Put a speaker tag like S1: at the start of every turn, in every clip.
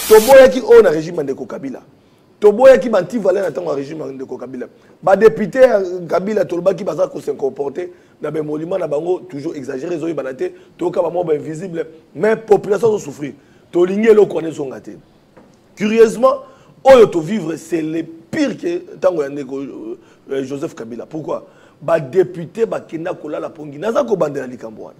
S1: Toboya qui on a régime de Kabila. Toboya qui manti valait dans le régime de Kabila. Ba député Kabila Tolba qui baza ko se comporter dans des monuments na bango toujours exagéré zo banate to ka ba mo invisible mais population sont souffrir. To lingé lo connaît son gâté. Curieusement, oyo to vivre c'est le pire que tango yande Joseph Kabila. Pourquoi? Ba député ba kina kola la pongi naza ko bandela likambo.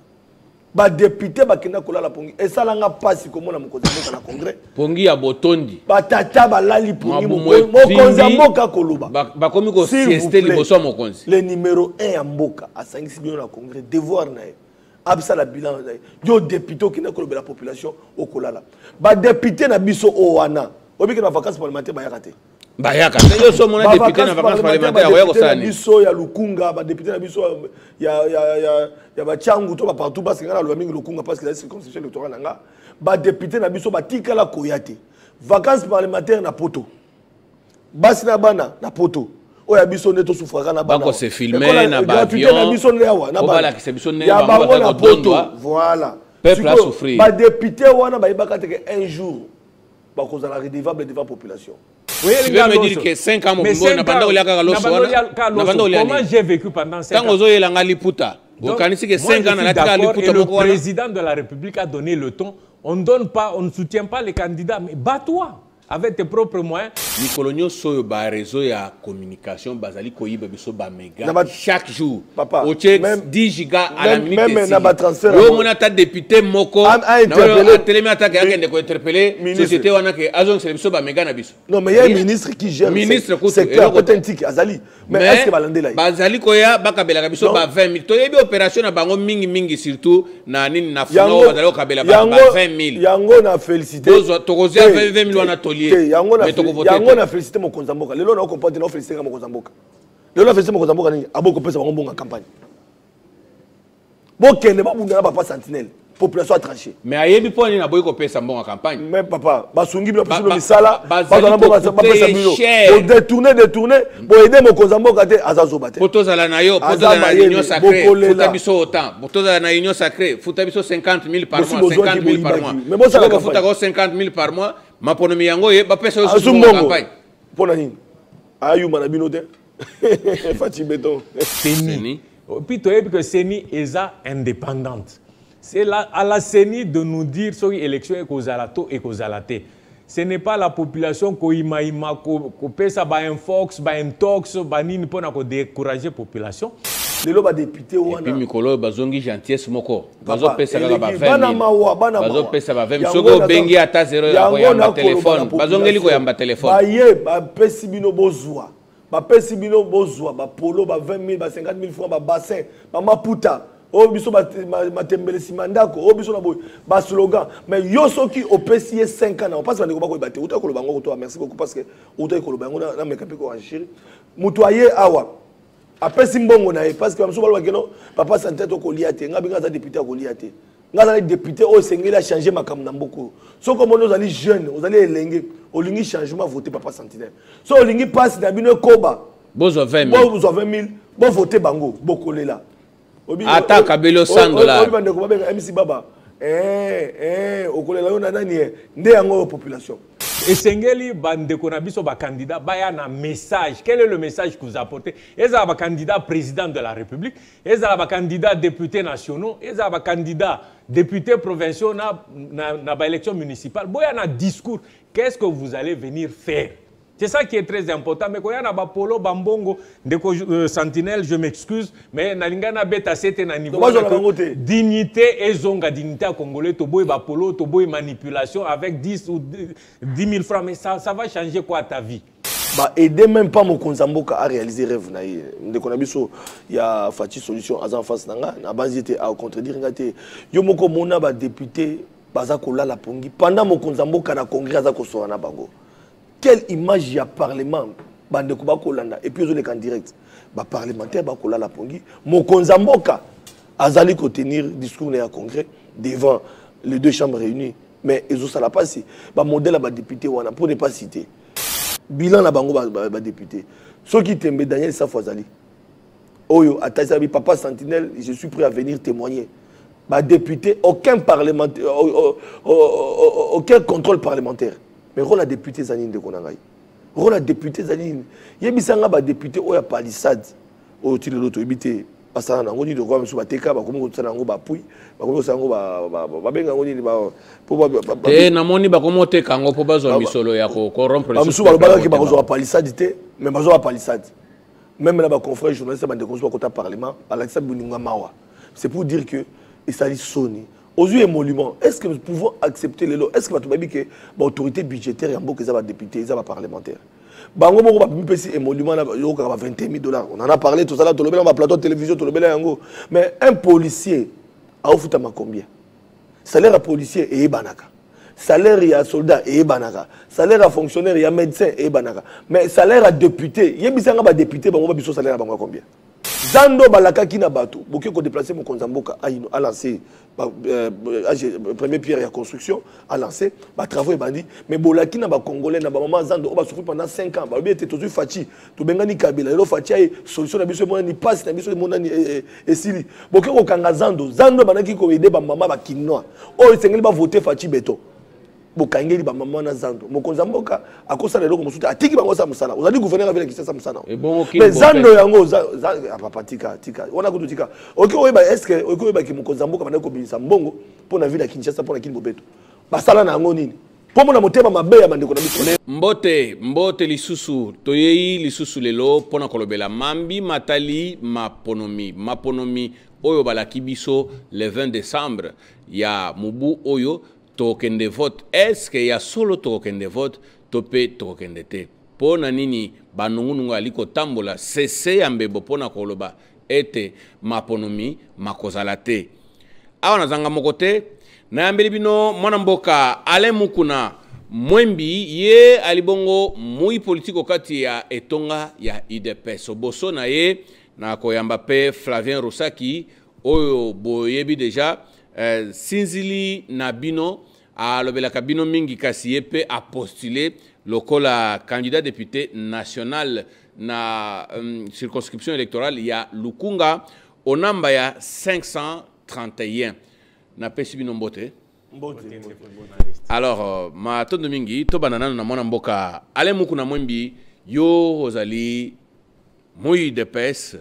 S1: Ba député ba kina kola la pongi et ça langa passe comme na mokonzi na congrès
S2: pongi ya botondi
S1: ba tata ba lali pongi mokonzi mboka koloba
S2: ba komi ko sieste liboso mokonzi
S1: le numéro 1 ya mboka asangisi bino na congrès devoir na absa la bilan yo député kina koloba la population okolala ba député na biso o wana obiki na vacances parlementaires ba yakate
S2: bayaka yo so mona député na vacances parlementaires ya ko sani
S1: biso ya lukunga ba député na biso ya ba changu to ba partout parce que ngana lo mingi lukunga parce que la circonscription électorale nga ba député na biso ba tikala koyate vacances parlementaires na poto basi na bana na poto oya biso neto souffraka na bana
S2: bako se filmer na ba avion
S1: na biso lewa na
S2: bala ki se biso ne
S1: ba ba poto voilà
S2: peuple a souffrir
S1: ba député wana ba ibaka te un jour ba cause la redevable devant population.
S2: Oui, tu veux me dire que 5 ans,
S3: comment j'ai vécu pendant 5 ans? Le président de la République a donné le ton. On ne soutient pas les candidats, mais bats-toi avec tes propres moyens.
S2: Nicolonio Soyo ba réseau ya communication bazali koyiba biso ba méga chaque jour.
S1: Papa,
S2: au check 10 gigas à la minute.
S1: Même na ba transfert.
S2: Yo mona ta député moko na télé attaque akende ko interpeller société wana ke azon c'est biso ba méga na biso.
S1: Non mais il y a un ministre qui gère le secteur authentique azali. Mais est-ce que balandela
S2: bazali koya bakabela ka biso ba 20 000. To yebi opération na bango mingi surtout na nini na funo bazali kabela ba 20 000.
S1: Yango na félicité.
S2: Tokozia 20 000 wana tolier.
S1: Yango na félicité mon konzamboka. Lelo na comprendre na félicité mon konzamboka. Lelo na félicité mon konzamboka ni aboko pesa bango bonga campagne. Bokende ba bunda ba sentinelle. Population a tranché.
S2: Mais ayebi po ni na boyiko pesa bonga campagne.
S1: Mais papa, basungi bino pesa misala, bazana bonga pesa bino. Bo détourner, bo aider mon konzamboka te azazo bate.
S2: Potozala na yo, potozala na union sacrée, futa biso autant. Potozala na union sacrée, futa biso 50 000 par mois, 50 000 par mois. Mais bon ça la futa 50 000 par mois. Ma ponomi yango ye ba pesa yo sur campagne
S1: pona nini ayu manabino te Fati Béton
S3: Seni puis tu que Seni est indépendante c'est à la Seni de nous dire sur l'élection et kozalato et kozalate ce n'est pas la population ko imaima ko pesa ba un fox ba un tox ba nini pona ko décourager population.
S1: Lelo ba député wana.
S2: Et puis Mikolo bazongi gentillesse moko. Bazo pesa ba 20 000. Bazo pesa ba 20 000. Sogo bengi ata 0 ya ba téléphone. Bazongeli ko yamba téléphone.
S1: Ba ye ba pesi bino bozwa. Ba pesi bino bozwa ba polo ba 20 000 ba 50 000 francs ba bassin ba maputa. Oh biso matembele simandako oh biso na boy ba slogan mais yo soki opesi 5 ans on passe ba ndeko ba ko baté uta ko lobango to merci beaucoup parce que uta ko lobango na mekapi ko enchiri mutoyer awa apesi mbongo na parce que biso ba bakeno papa santé to ko liate ngabi ngaza député ko liate ngaza député o sengeli a changer makam na mboko so comme nous allons jeunes vous allez elenge olingi changement voter papa sentinelle so olingi passe na bino koba
S2: bozo 20 000
S1: bozo 20 000 bo voter bango bokolela
S2: ata kabelo $100
S1: obi bande ko babenga MC Baba okolela yo na nani nde yango population
S3: esengeli bande ko na biso ba candidat baya na message. Quel est le message que vous apportez? Eza ba candidat président de la République, eza ba candidat député nationaux, eza ba candidat député provinciaux na ba élection municipale. Boya na discours, qu'est-ce que vous allez venir faire? C'est ça qui est très important. Mais quand il y a Polo, Bambongo, Sentinelle, je m'excuse, mais Nalingana Beta, c'était un niveau de dignité et zonga, dignité à Congolais, Toboy Bapolo, Toboy manipulation avec 10 ou 10 000 francs. Mais ça va changer quoi ta vie?
S1: Bah, aider même pas mon Konzamboka à réaliser le rêve. Il y a Fati Solution à en face, na base était à contredire. Yo moko mona ba député, bazakola la pongi. Pendant mon Konzamboka na congrès, azako na bango. Quelle image il y a parlement et puis les candidats direct ba parlementaire ba kola la pongi Mokonza Mboka azali ko tenir discours à congrès devant les deux chambres réunies mais ils ont ça la passé ba modèle ba député wana pour ne pas citer bilan la bango ba député ceux qui tembe Daniel Safwazali oyo atasabi papa sentinelle je suis prêt à venir témoigner ba député aucun parlementaire aucun contrôle parlementaire mais rôle la député Zanine de Konangai. Rôle la député Zanine. Yebisanga ba député oya palissade au titre de l'autorité. Parce que ngoni de quoi monsieur bateka ba komo tsana ngo ba pui ba komo sango ba benga ngoni ba
S2: na moni ba komo te kango po bazo misolo ya ko rompre
S1: le monsieur ba ki ba zo palissade te mais ba zo palissade même là ba confrère journaliste ba de konso ko ta parlement Alexa Buninga Mawa c'est pour dire que il s'agit Sony aux yeux émolument est-ce que nous pouvons accepter les lots est-ce que ba que l'autorité budgétaire ya mboko za ba député za ba parlementaire bango moko ba pesi émolument na yo ka $20,000 on en a parlé tout ça là to lobela ma plateau de télévision to lobela yango mais un policier a ofuta ma combien salaire à policier et banaka salaire ya soldat et banaka salaire à fonctionnaire et médecin et banaka mais salaire à député yebisanga ba député bango ba biso salaire bango combien Zando balaka kina bato boki ko déplacer mon konzamboka a lancé première pierre de construction a lancé ba travaux et bandi mais bolaki na ba congolais na ba maman Zando ba souffrir pendant 5 ans ba bien été toujours fachi to bengani kabila lo fachi ay solution na biso mo ni passe na biso mo ni esili boki ko kanga Zando banaki ko aider ba maman ba kinoa o sengeli ba voter fachi beto bokangeli ba maman na Zando mokonza mboka akosa lelo ko musuta atiki bango sa musala ozali gouverneur avec Kinshasa musala mais Zando yango papa tika ona ko tika OK oyeba est-ce que OK oyeba ki mokonza mboka bana ko bilisa mbongo pour na ville ya Kinshasa pour na kini bobeto basala na yango nini po mona motema mabe ya bandeko na biso
S2: mbote lisusu toyei lisusu lelo pona kolobela mambi matali maponomi oyo balaki biso le 20 décembre ya mubu oyo token de vote est-ce qu'il y a solo token de vote topé token de te pona nini banungunungu aliko tambola cesse ya mbebo pona koloba ete maponomi makozala te awa nazanga mokote na yambeli bino mwana mboka ale mukuna mwembi ye alibongo mui politiko kati ya etonga ya IDPS boso na ye na koyamba pe Flavien Rusaki oyo boyebi deja sinzili na bino a lobelaka bino mingi kasi yepe a postulé lokola candidat député national na circonscription électorale ya Lukunga onamba ya 531 na pesi bino mbote alors ma tondo mingi to banana na mwana mboka ale mukuna mwembi yo ozali moi de pes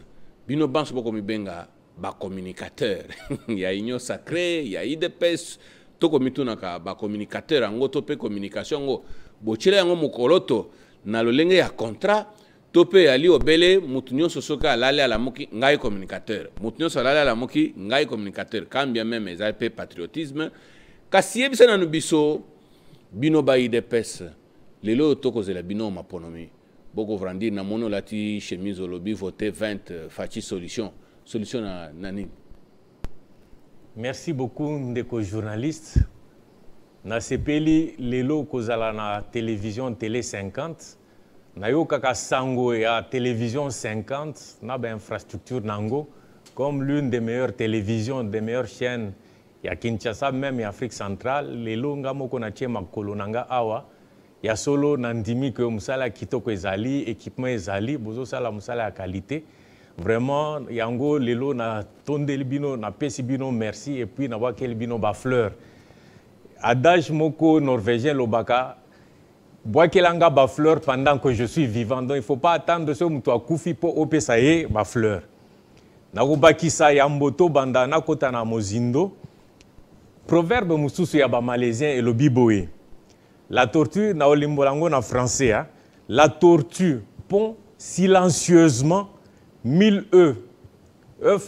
S2: bino banso boko mibenga ba communicateur ya union sacrée ya IDPS toko mitunaka ba communicateur ango to pe communication ngo bochela yango mukoloto na lolenge ya contrat to pe ali obele mutunyo sosoka alale ala moki ngai communicateur mutunyo salale ala moki ngai communicateur quand bien même ezali pe patriotisme kasi yebisa na nubiso bino ba IDPS lelo toko zela bino maponomi boko vrandi na mono lati chemise olobi voter 20 fachi solution na nani.
S3: Merci beaucoup ndeko journaliste. Na sepeli lelo kozala na télévision télé 50. Na yo kaka sango ya télévision 50 na ba infrastructure nango comme l'une des meilleures télévisions, des meilleures chaînes ya Kinshasa même ya Afrique centrale. Lelo nga moko na tie makolo nanga awa ya solo nandimi que musala kitoko ezali équipement ezali bozo sala musala ya qualité. Vraiment, yango lelo na tondeli bino na pesi bino merci et puis na wakel bino ba fleur. Adage moko norvégien lobaka boakelanga ba fleur pendant que je suis vivant. Donc il faut pas attendre ce muto akufi po opesa ye ba fleur. Na kobakisa ya mboto banda na kota na mozindo. Proverbe mususu ya ba malaisien et lobi boye. La tortue na olimbolango na français hein? La tortue pond silencieusement 1000 œufs,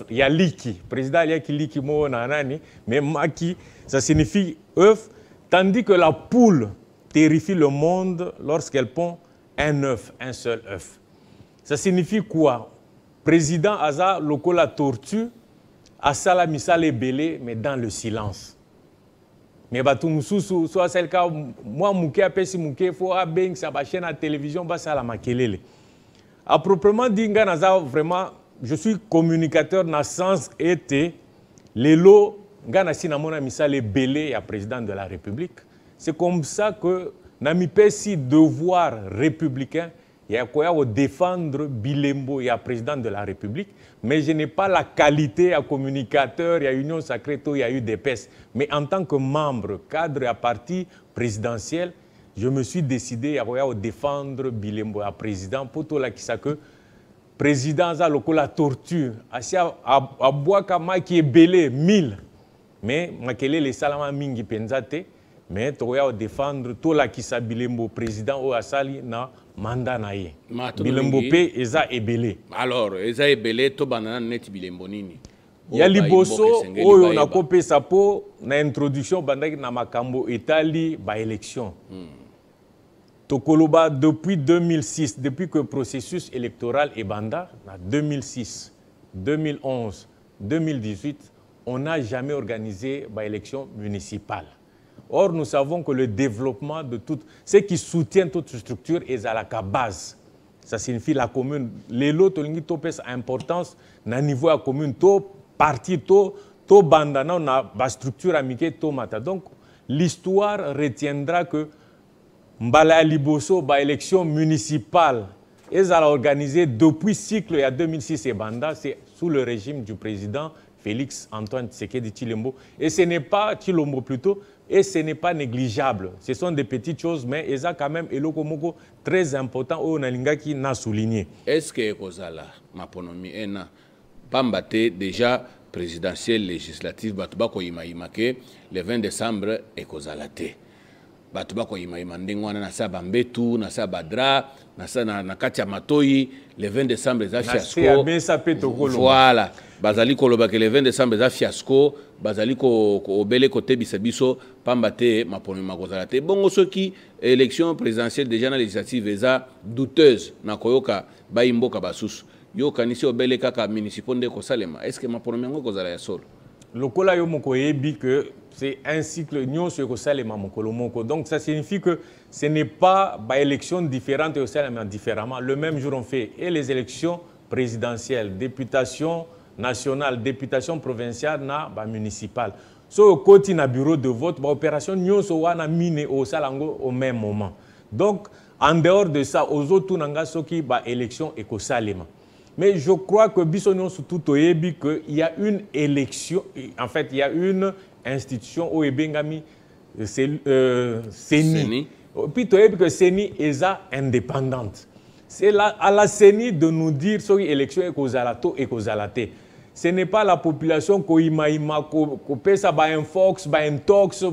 S3: il y a liki. Président, il y a qui liki mo nanani, mais maki, ça signifie œuf, tandis que la poule terrifie le monde lorsqu'elle pond un œuf, un seul œuf. Ça signifie quoi? Président Aza, loko la tortue, asala misale belé, mais dans le silence. Mais batou mususu, soit celle cas, moi mouké apesi mouké, faut abeng sa ba chaîne à télévision, ba sala makelele. À proprement dit, vraiment, je suis communicateur dans le sens été lelo ngana sinamona misale belé ya président de la République. C'est comme ça que nami pesi devoir républicain ya koya o défendre Bilembo ya président de la République, mais je n'ai pas la qualité à communicateur, ya union sacrée, il y a eu des PES, mais en tant que membre cadre à parti présidentiel, je me suis décidé à défendre Bilembo à président pour tout là qui sait que président a la torture à bois qui est belé 1000 mais makele les salama mingi penzate mais tu vas défendre tout là qui sait Bilembo président au asali na mandat naie Bilembo pe eza ebelé
S2: alors eza ebelé to banana net Bilembo nini
S3: ya liboso oyo na kopesa po na introduction bandaki na makambo etali ba élection Tokoloba depuis 2006 depuis que le processus électoral est banda en 2006 2011 2018 on n'a jamais organisé ba élection municipale. Or nous savons que le développement de tout ce qui soutient toute structure est à la base. Ça signifie la commune les lots lingi to pesa importance na niveau à commune to parti to banda na ba structure amike to mata. Donc l'histoire retiendra que Mbala Liboso, ba élection municipale, ils ont organisé depuis le cycle il y a 2006 et Banda, c'est sous le régime du président Félix Antoine Tshisekedi Tshilombo. Et ce n'est pas Tshilombo plutôt, et ce n'est pas négligeable. Ce sont des petites choses, mais ils ont quand même un très important au Nalinga qui n'a souligné.
S2: Est-ce que Kozala, ma ponomi, Pambate déjà présidentielle législative, Batubako Imaimake, le 20 décembre, et Kozalate. Batubako Imaimandengwana na saba mbetu na saba dra na kati ya matoi le 20 décembre za fiasco voilà bazali koloba que le 20 décembre za fiasco bazali ko obele côté bisabiso pambate mapono makozala te bongo soki élection présidentielle déjà na législative eza douteuse na koyoka bayimboka basusu yo kanisi obele kaka municipal nde ko salema est-ce que mapono yango kozala ya solo
S3: lokola yo moko yebi que c'est un cycle nyon sur Salema Mokolomoko. Donc ça signifie que ce n'est pas des élections différentes et au Salema différemment. Le même jour on fait et les élections présidentielles, députation nationale, députation provinciale, na municipale. So côté na bureau de vote, opération nyon so wana mine au Salango au même moment. Donc en dehors de ça, aux autres nanga soki ba élection et au Salema. Mais je crois que Bissonion surtout qu'il y a une élection, en fait il y a une institution au Ebengami CENI. Puis tu as que CENI est indépendante. C'est à la CENI de nous dire si l'élection est causalato et causalate. Ce n'est pas la population qui fait un fox, un tox,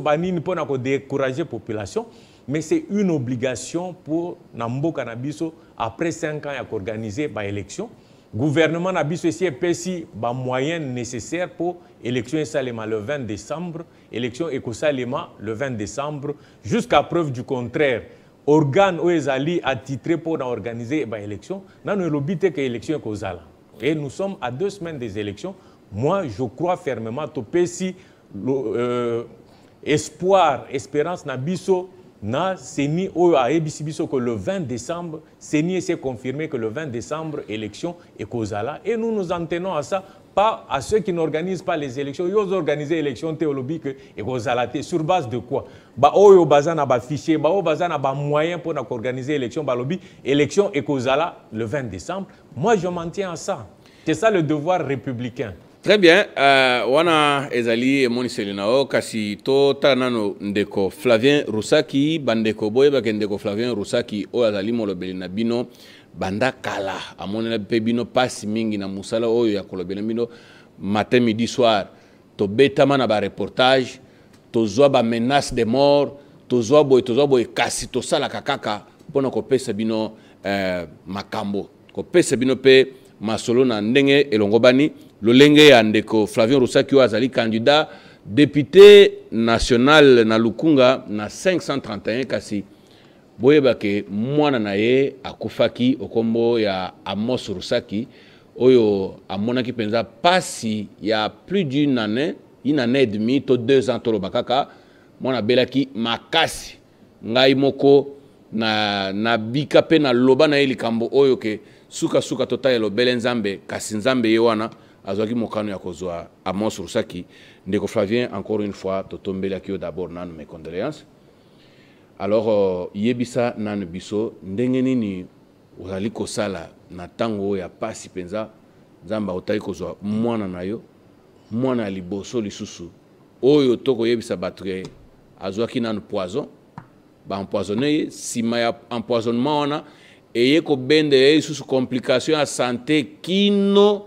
S3: pour décourager la population, mais c'est une obligation pour Nambo Cannabiso après 5 ans d'organiser l'élection. Le gouvernement a aussi des moyens nécessaires pour l'élection Salema le 20 décembre, élection Salema le 20 décembre, jusqu'à preuve du contraire. Organes où ils allaient attitrés pour organiser l'élection, nous avons l'obité que l'élection Kozala. Et nous sommes à 2 semaines des élections. Moi, je crois fermement que espoir, espérance, Nabiso, na CENI a ebisibiso que le 20 décembre, CENI s'est confirmé que le 20 décembre, élection est causala. Et nous nous en tenons à ça, pas à ceux qui n'organisent pas les élections. Ils organisent l'élection théologique et causala. Sur base de quoi? Oyo bazana ba fichier, oyo bazana ba moyen pour organiser l'élection balobi, élection est causala le 20 décembre. Moi je m'en tiens à ça. C'est ça le devoir républicain.
S2: Très bien. Wana ezali emoni selinao kasi to tanano ndeko Flavien Roussaki bandeko boyeba ke ndeko Flavien Roussaki o azali molobeli na bino banda kala amoni na pe bino pasi mingi na musala oyo ya kolobeli bino matin midi soir to betama na ba reportage to zwa ba menace de mort to zwa boy kasi to sala kakaka pona ko pesa bino makambo ko pesa bino pe masolo na ndenge elongobani lolenge ya ndeko Flavien Roussaki azali candidat député national na Lukunga na 531 kasi boyeba ke mwana na ye akufaki okombo ya Amos Roussaki oyo amonaki penza pasi ya plus d'une année et demie to 2 ans tolo bakaka mwana belaki makasi ngai moko na bika pe na loba na likambo oyo ke suka tota elo belenzambe kasi nzambe ye wana azwaki mokano ya kozwa Amos Roussaki ndeko Flavien encore une fois totombela ki d'abord nanu mes condoléances. Alors yebisa nanu biso ndenge nini ozali kosala na tango ya pasi penza nzamba otali kozwa mwana na yo mwana liboso lisusu oyo toko yebisa batre azwaki nanu poison empoisonné sima ya empoisonnement wana eye ko bende sous complication à santé kino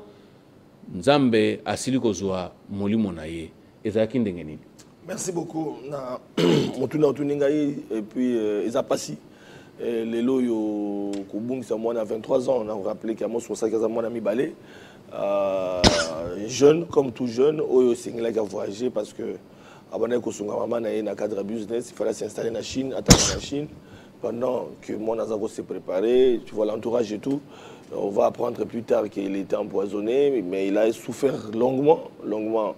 S2: nzambe asili kozwa molimo na ye ezaki ndenge nini?
S1: Merci beaucoup na motuna otuningai et puis ezapasi lelo yo kubungisa mwana 23 ans on a rappelé qu'il y a mon 60 ans mwana mibale jeune comme tout jeune oyo singela qui a voyagé parce que abana ko sunga mama na na cadre business il fallait s'installer en Chine attendre en Chine pendant que mon azako s'est préparé tu vois l'entourage et tout on va apprendre plus tard qu'il était empoisonné mais il a souffert longuement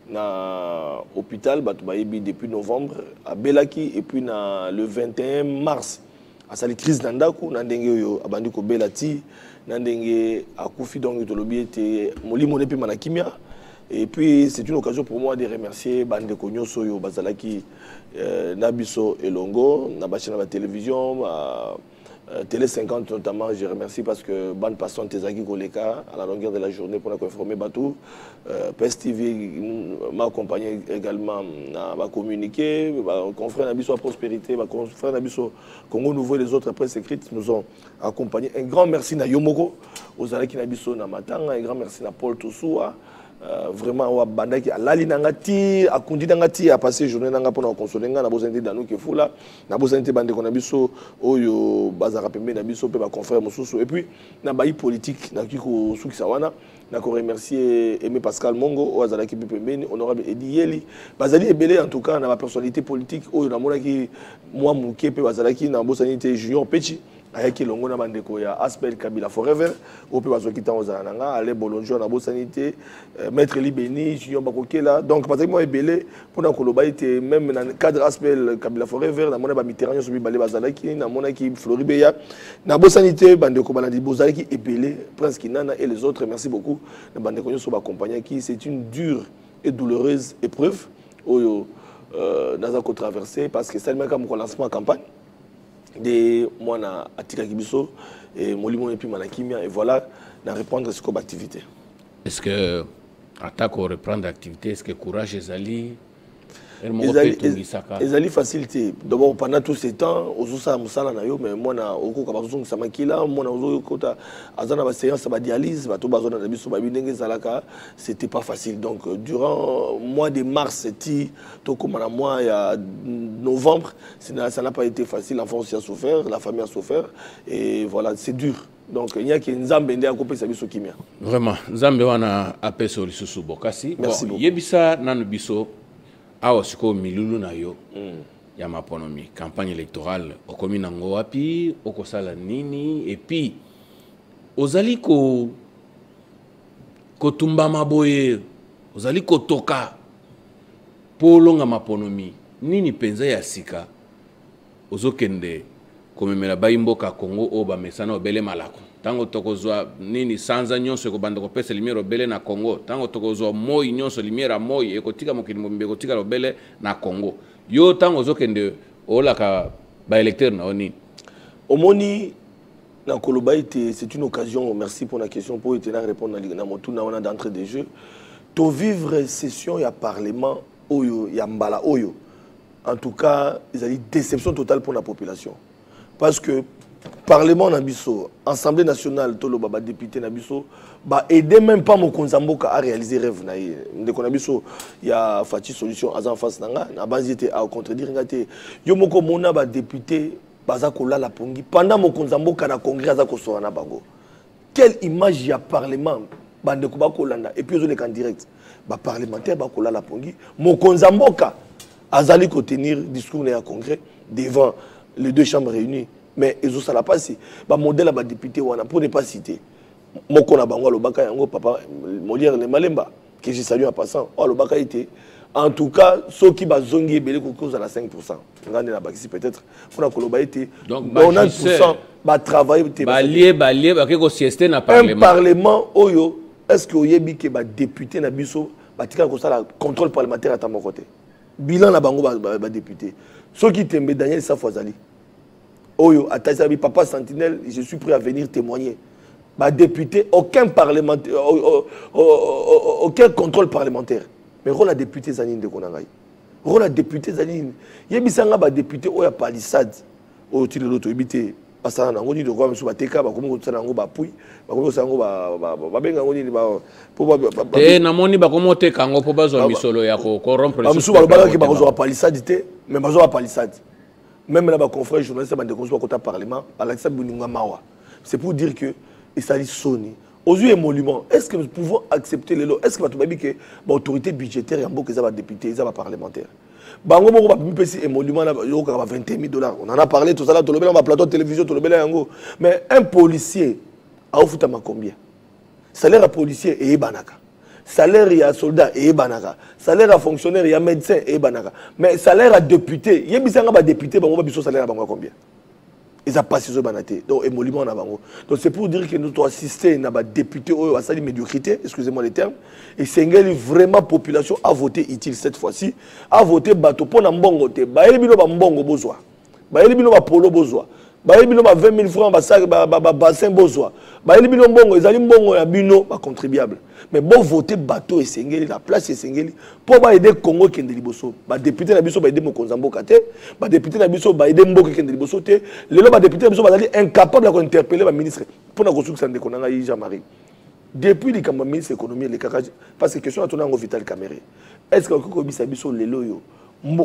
S1: na hôpital depuis novembre à Belaki et puis le 21 mars à sali crise nandaku na ndenge yo abandi ko belati na ndenge akufi donc tolobi était molimo nepe manakimia et puis c'est une occasion pour moi de remercier bande ko nyoso yo bazalaki nabiso elongo na bachana ba télévision Télé 50 notamment, je remercie parce que bonne personne Tezaki Koleka à la longueur de la journée pour nous informer Batou. PES TV m'a accompagné également, m'a communiqué, confrère Nabiso à Prospérité, confrère Nabiso Congo Nouveau et les autres presse écrites nous ont accompagnés. Un grand merci à Yomoko, aux Alaki Nabiso Namatanga, un grand merci à Paul Toussoua. Vraiment wa bandaki alali nangati akundi nangati a passé journée nanga pour consoler nga na bozente danu ke fula na bozente bande ko na biso oyo bazara pembe na biso pe ba confrère mususu et puis na bayi politique na kiko sukisa wana na ko remercier Aimé Pascal Mongo o azalaki pembe honorable Edi Yeli bazali ebele en tout cas na ba personnalité politique oyo na mona ki moi muke pe bazalaki na bozanité Junior Pechi ayaki longo na bandeko ya Aspel Kabila Forever ope bazokita ozananga ale bolonjo na bosanité maître Libeni Junior Bakokela donc parce que moi ebele pona koloba ite même na cadre Aspel Kabila Forever na mona ba Mitterrand so bibale bazalaki na mona ki Floribeya na bosanité bandeko balandi bozalaki ebele Prince Kinana et les autres merci beaucoup na bandeko so ba accompagner qui c'est une dure et douloureuse épreuve oyo naza ko traverser parce que c'est même comme lancement campagne de moi na atika kibiso et molimo et puis manakimia et voilà na reprendre ce comme activité.
S2: Est-ce que attaque ou reprendre activité est-ce que courage ezali
S1: ezali facilité d'abord pendant tout ce temps ozusa musala na yo mais moi na okoka bazungu samakila moi na ozo kota azana ba séance ba dialyse ba to bazona na biso ba binenge zalaka c'était pas facile donc durant mois de mars ti to comme na mois ya novembre ça n'a pas été facile l'enfant aussi a souffert la famille a souffert et voilà c'est dur donc il y a qui nzambe ndé akopé sa biso kimia
S2: vraiment nzambe wana apeso lisusu bokasi
S1: bon
S2: yebisa nanu biso awa siko milulu na yo ya maponomi campagne électorale okomi nango wapi okosala nini et puis ozali ko tumba maboye ozali ko toka polonga maponomi nini penza ya sika ozokende komemela bayimboka Congo o ba mesana obele malako tango tokozwa nini sanza nyonso ko banda ko pesa limiero obele na Congo tango tokozwa moi nyonso limiera moi ekotika mokili mombe ekotika obele na Congo yo tango zokende olaka ba électeur na oni
S1: omoni na koloba ite c'est une occasion merci pour la question pour ite na répondre na motuna wana d'entrée des jeux to vivre session ya parlement oyo ya mbala oyo en tout cas ils ont déception totale pour la population parce que Parlement Nabiso, Assemblée nationale, tout le baba député Nabiso, bah aider même pas mon Konzamboka à réaliser rêve naïe. De Konabiso, il y a Fati solution à face nanga, na base était à contredire ngate. Yo moko mona ba député bazakola la pongi pendant mon Konzamboka na congrès azako sorana bango. Quelle image y a parlement bande ko bakolanda et puis les en direct. Ba parlementaire bakola la pongi, mon Konzamboka azali ko tenir discours na congrès devant les deux chambres réunies. Mais ils ont ça la passé. Bah modèle à député wana pour ne pas citer. Mon kona bango le baka yango papa Molière le Malemba que j'ai salué en passant. Oh le baka était en tout cas ceux qui bazongi belé ko cause à la 5%. Ngande na bakisi peut-être pour la koloba était
S2: donc
S1: 90% ba travail te
S2: balier ba ko sieste na parlement.
S1: Un parlement oyo est-ce que oyebi ke ba député na biso ba tika ko ça la contrôle parlementaire à mon côté. Bilan na bango ba député. Ceux qui tembe Daniel Safwazali Oyo, Atazabi, Papa Sentinelle, je suis prêt à venir témoigner. Bah, député, aucun parlementaire, aucun contrôle parlementaire. Mais rôle à député Zanine de Konangaï. rôle ya député ezali nini yebisanga badéputé oyo ya palissade oyo ti lelo toyebi basala nango nini lokwa mosusu bateka bakomi kosala yango bapui bakomi kosala yango babenga yango nini
S2: namoni bakomi oteka yango mpo bazwa misolo ya kokorompre
S1: bamosusu balobakaki bakozwa bapalissade te mais bazwa bapalissade même na baconfrère journaliste bandeko mosusu bakota parlement balakisa boninga mawa c'est pour dire que esali soni ozwi émolument est-ce que nous pouvons accepter lelo est-ce que bato bayebi ke baautorité budgétaire ya mboka eza badéputé eza baparlementaire bango moko bapesi émolument yokaka ba $20,000 on en a parlé tout ça là tolobela ba plateau de télévision tolobela yango mais un policier aofutama combien salaire à policier eyebanaka salaire ya soldat eyebanaka salaire à fonctionnaire ya médecin eyebanaka mais salaire à député yebisanga ba député bango ba biso salaire bango combien ils ont passé sur banaté donc émolument na bango donc c'est pour dire que nous doit assister na ba député oyo asali médiocrité excusez-moi les termes et sengeli vraiment population a voté utile cette fois-ci a voté bato pona mbongo te ba elibino ba mbongo bozwa ba elibino ba polo bozwa ba elibino ba 20 000 francs ba sac ba bassin bozwa ba elibino mbongo ezali mbongo ya bino ba contribuable mais bon voter bateau et sengeli la place et sengeli pour ba aider Congo kende liboso ba député na biso ba aider mokonza mboka te ba député na biso ba aider mboka kende liboso te lelo ba député na biso ba zali incapable de interpeller ba ministre pour na kosuka ndeko nanga Jean-Marie depuis le camp ministre économie le kaka parce que question atona ngo Vital Kamerhe est-ce que ko bisa biso lelo yo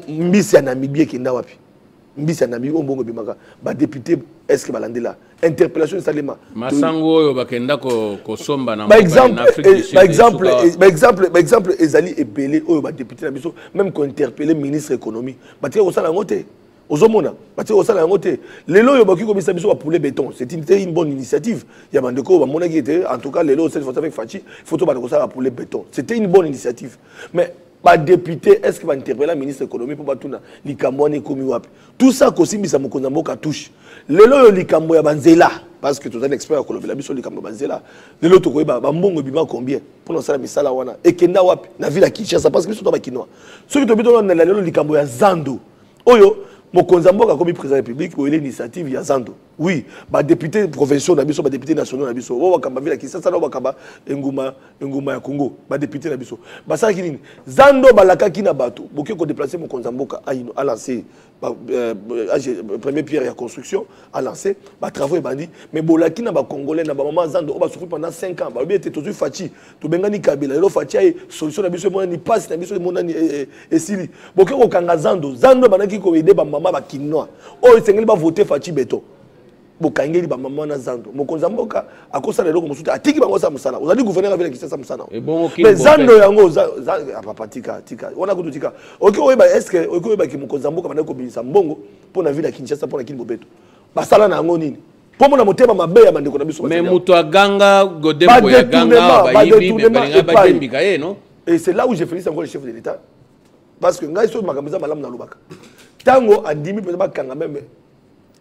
S1: mbisi ya Namibie kenda wapi mbisi ya Namibie ombongo bimaka ba député est-ce que balandela interpellation salema
S2: masango oyo bakenda ko somba na
S1: exemple ezali ebele oyo ba député na biso même ko interpeller ministre économie batika ko sala ngote ozomona batika ko sala ngote lelo oyo bakiko bisa biso ba poulet béton c'est une bonne initiative ya bandeko ba monaki était en tout cas lelo cette fois avec Fachi photo ba ko sala poulet béton c'était une bonne initiative mais ba député est-ce que va interpeller le ministre de l'économie pour batuna likambo ni komi wapi tout ça kosimbisa mokonza mboka touche lelo yo likambo ya banzela parce que tout un expert kolobela biso likambo banzela lelo to koyeba ba mbongo bima combien pour na sala misala wana ekenda wapi na ville ya Kinshasa parce que biso to ba kinwa ce qui to bito na lelo likambo ya Zando oyo mokonza mboka komi président de la République ou l'initiative ya Zando oui ba député provinciaux na biso ba député nationaux na biso o wakamba vila Kinshasa na wakamba enguma ya Congo ba député na biso ba sala kinini Zando balaka kina bato boke ko déplacer mokonza mboka a lancé première pierre ya construction a lancé ba travaux bandi mais bolaki na ba congolais na ba maman Zando o ba souffrir pendant 5 ans ba bien été toujours Fachi to bengani Kabila lelo Fachi ay solution na biso mona ni passe na biso mona ni esili boke ko kanga Zando banaki ko aider ba maman ba kinwa o sengeli ba voter Fachi beto bokangeli ba maman na Zando mokonza mboka akosala lelo ko musuta atiki bango sa musala ozali gouverneur avec Kinshasa musala mais Zando yango papa tika wana ko tika OK oyeba est-ce que OK oyeba ki mokonza mboka bana ko binisa mbongo pona ville ya Kinshasa pona kini bobeto basala na yango nini po mona motema mabe ya bandeko na biso
S2: mais muto aganga godembo ya ganga ba yibi balinga ba dembika non
S1: et c'est là où je félicite encore le chef de l'État parce que ngai so makamza malamu na lubaka tango andimi peut pas kanga même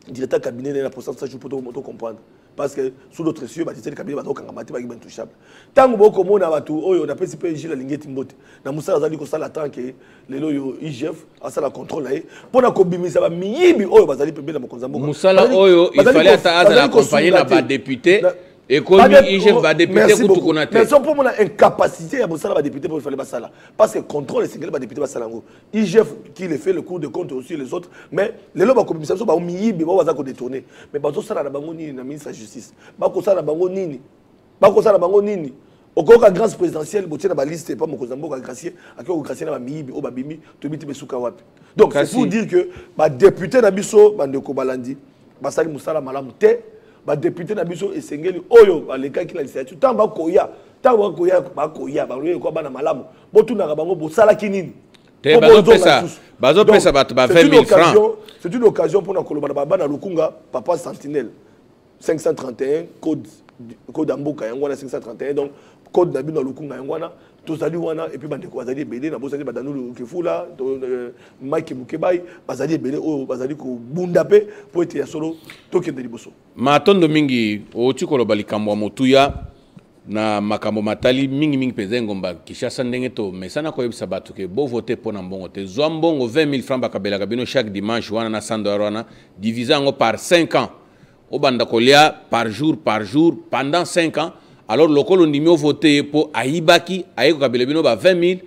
S1: directeur cabinet de la pourcentage pour tout comprendre parce que sous d'autres cieux bâtisseur de cabinet bato kanga mati ba ben touchable tango boko mona batu oyo na PCP la lingeti mbote na musala zali ko sala tant que lelo yo IGF a sala contrôle là pona ko bimisa ba miyibi oyo bazali pembe na mokonza mboko
S2: musala oyo il fallait attendre accompagner na ba député et comme IGF va député pour tout connaître
S1: mais sont pour mon incapacité à musala ba député pour faire ça là parce que contrôle c'est que ba député ba salango IGF qui le fait le cours de compte aussi les autres mais les loba commission ba miyibi ba waza ko détourner mais bazo sala na bango nini na ministre de la justice ba ko sala bango nini okoka grâce présidentielle botia na ba liste pas mokonza mboka gracier akoko gracier na ba miyibi o ba bimi to biti besuka wapi donc c'est pour dire que ba député na biso bandeko balandi ba sali musala malamu te ba député na biso esengeli oyo balekaki na l'initiative tant bakoya ba loye ko bana malamu botunaka bango bosalaki nini
S2: te bazo pesa bato ba 20 000 francs
S1: c'est une occasion pour na koloba na bana lukunga papa sentinelle 531 code amboka yango na 531 donc code na bino lukunga yango na tozali wana et puis bandeko bazali ebele na bozali badanu kefula Mike Mukebai bazali ebele oyo bazali ko bunda pe po ete ya solo tokende liboso
S2: matondo mingi oti koloba likambo ya motuya na makambo matali mingi peza ngomba Kinshasa ndenge to mesana ko yebisa bato ke bo voter pona mbongo te zwa mbongo 20 000 francs bakabela bino chaque dimanche wana na $100 wana divisé ngo par 5 ans au banda kolia par jour pendant 5 ans alors lokolo ndimi voter pour aibaki ayeko kabela bino ba 20 000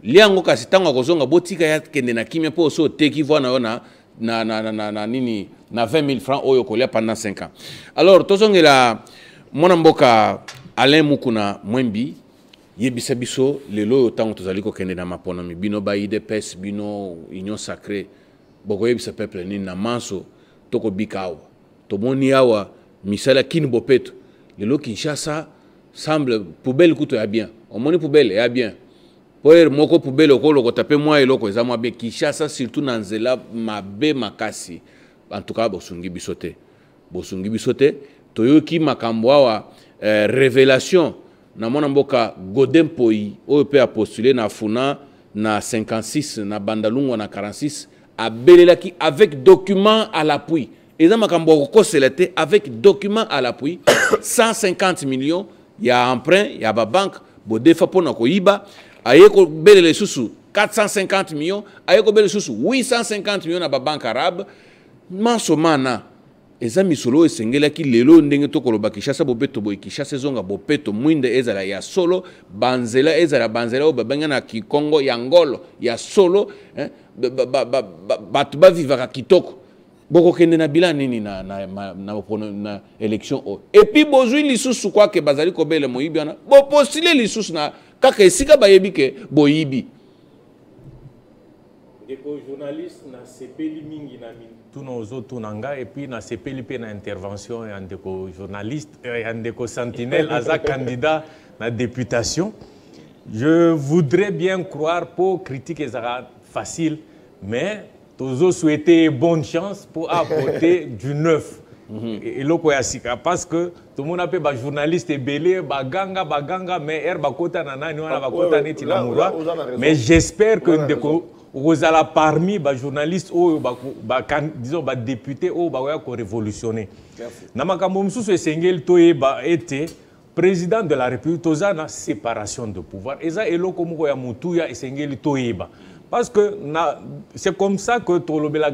S2: liango kasi tango kozonga botika ya kende na kimia po so teki vona ona na nini na 20 000 francs oyo kolia pendant 5 ans. Alors tozongela mwana mboka Alain Mukuna Mwembi yebisa biso lelo yo tango tozali ko kende na maponomi bino ba IDPS bino union sacrée boko yebisa peuple ni na manso toko bikawa tomoni awa misala kini bopeto lelo Kinshasa semble poubelle kuto ya bien omoni poubelle ya bien poer moko poubelle okolo ko taper moi eloko eza moi bien Kinshasa surtout na nzela mabe makasi en tout cas bosungi bisote toyoki makambo awa révélation na mona mboka Godin Poi oyo pe a postulé na Funa na 56 na Bandalungu na 46 a belelaki avec document à l'appui. Et dans makambo ko selete avec document à l'appui 150 millions il y a emprunt il y a ba banque bo defa pona ko iba ayeko belele susu 450 millions ayeko belele susu 850 millions na ba banque arabe mansomana eza misolo esengela ki lelo ndenge tokoloba Kinshasa bopeto boy Kinshasa zonga bopeto mwinde ezala ya solo banzela ezala banzela o babanga na Kikongo ya ngolo ya solo batu ba vivaka kitoko boko kende na bila nini na élection o et puis bozui lisusu kwa ke bazali ko bele moyibi ana bo postuler lisusu na kaka esika bayebi ke boyibi
S3: Deko journaliste na sepeli mingi na tuno ozoto nanga et puis na sepeli pe na intervention ya ndeko journaliste ya ndeko sentinelle aza candidat na députation. Je voudrais bien croire pour critique ezara facile mais tozo souhaiter bonne chance pour apporter du neuf. Et loko ya sika parce que tout le monde appelle ba journaliste belé baganga mais bakota na nani wana bakota neti na mura mais j'espère que ndeko ozala parmi ba journalistes ou disons ba députés ou ba ko révolutionner na makambo msusu esengeli toyeba ete président de la République tozana séparation de pouvoir eza eloko moko ya mutuya esengeli toyeba parce que c'est comme ça que tolobela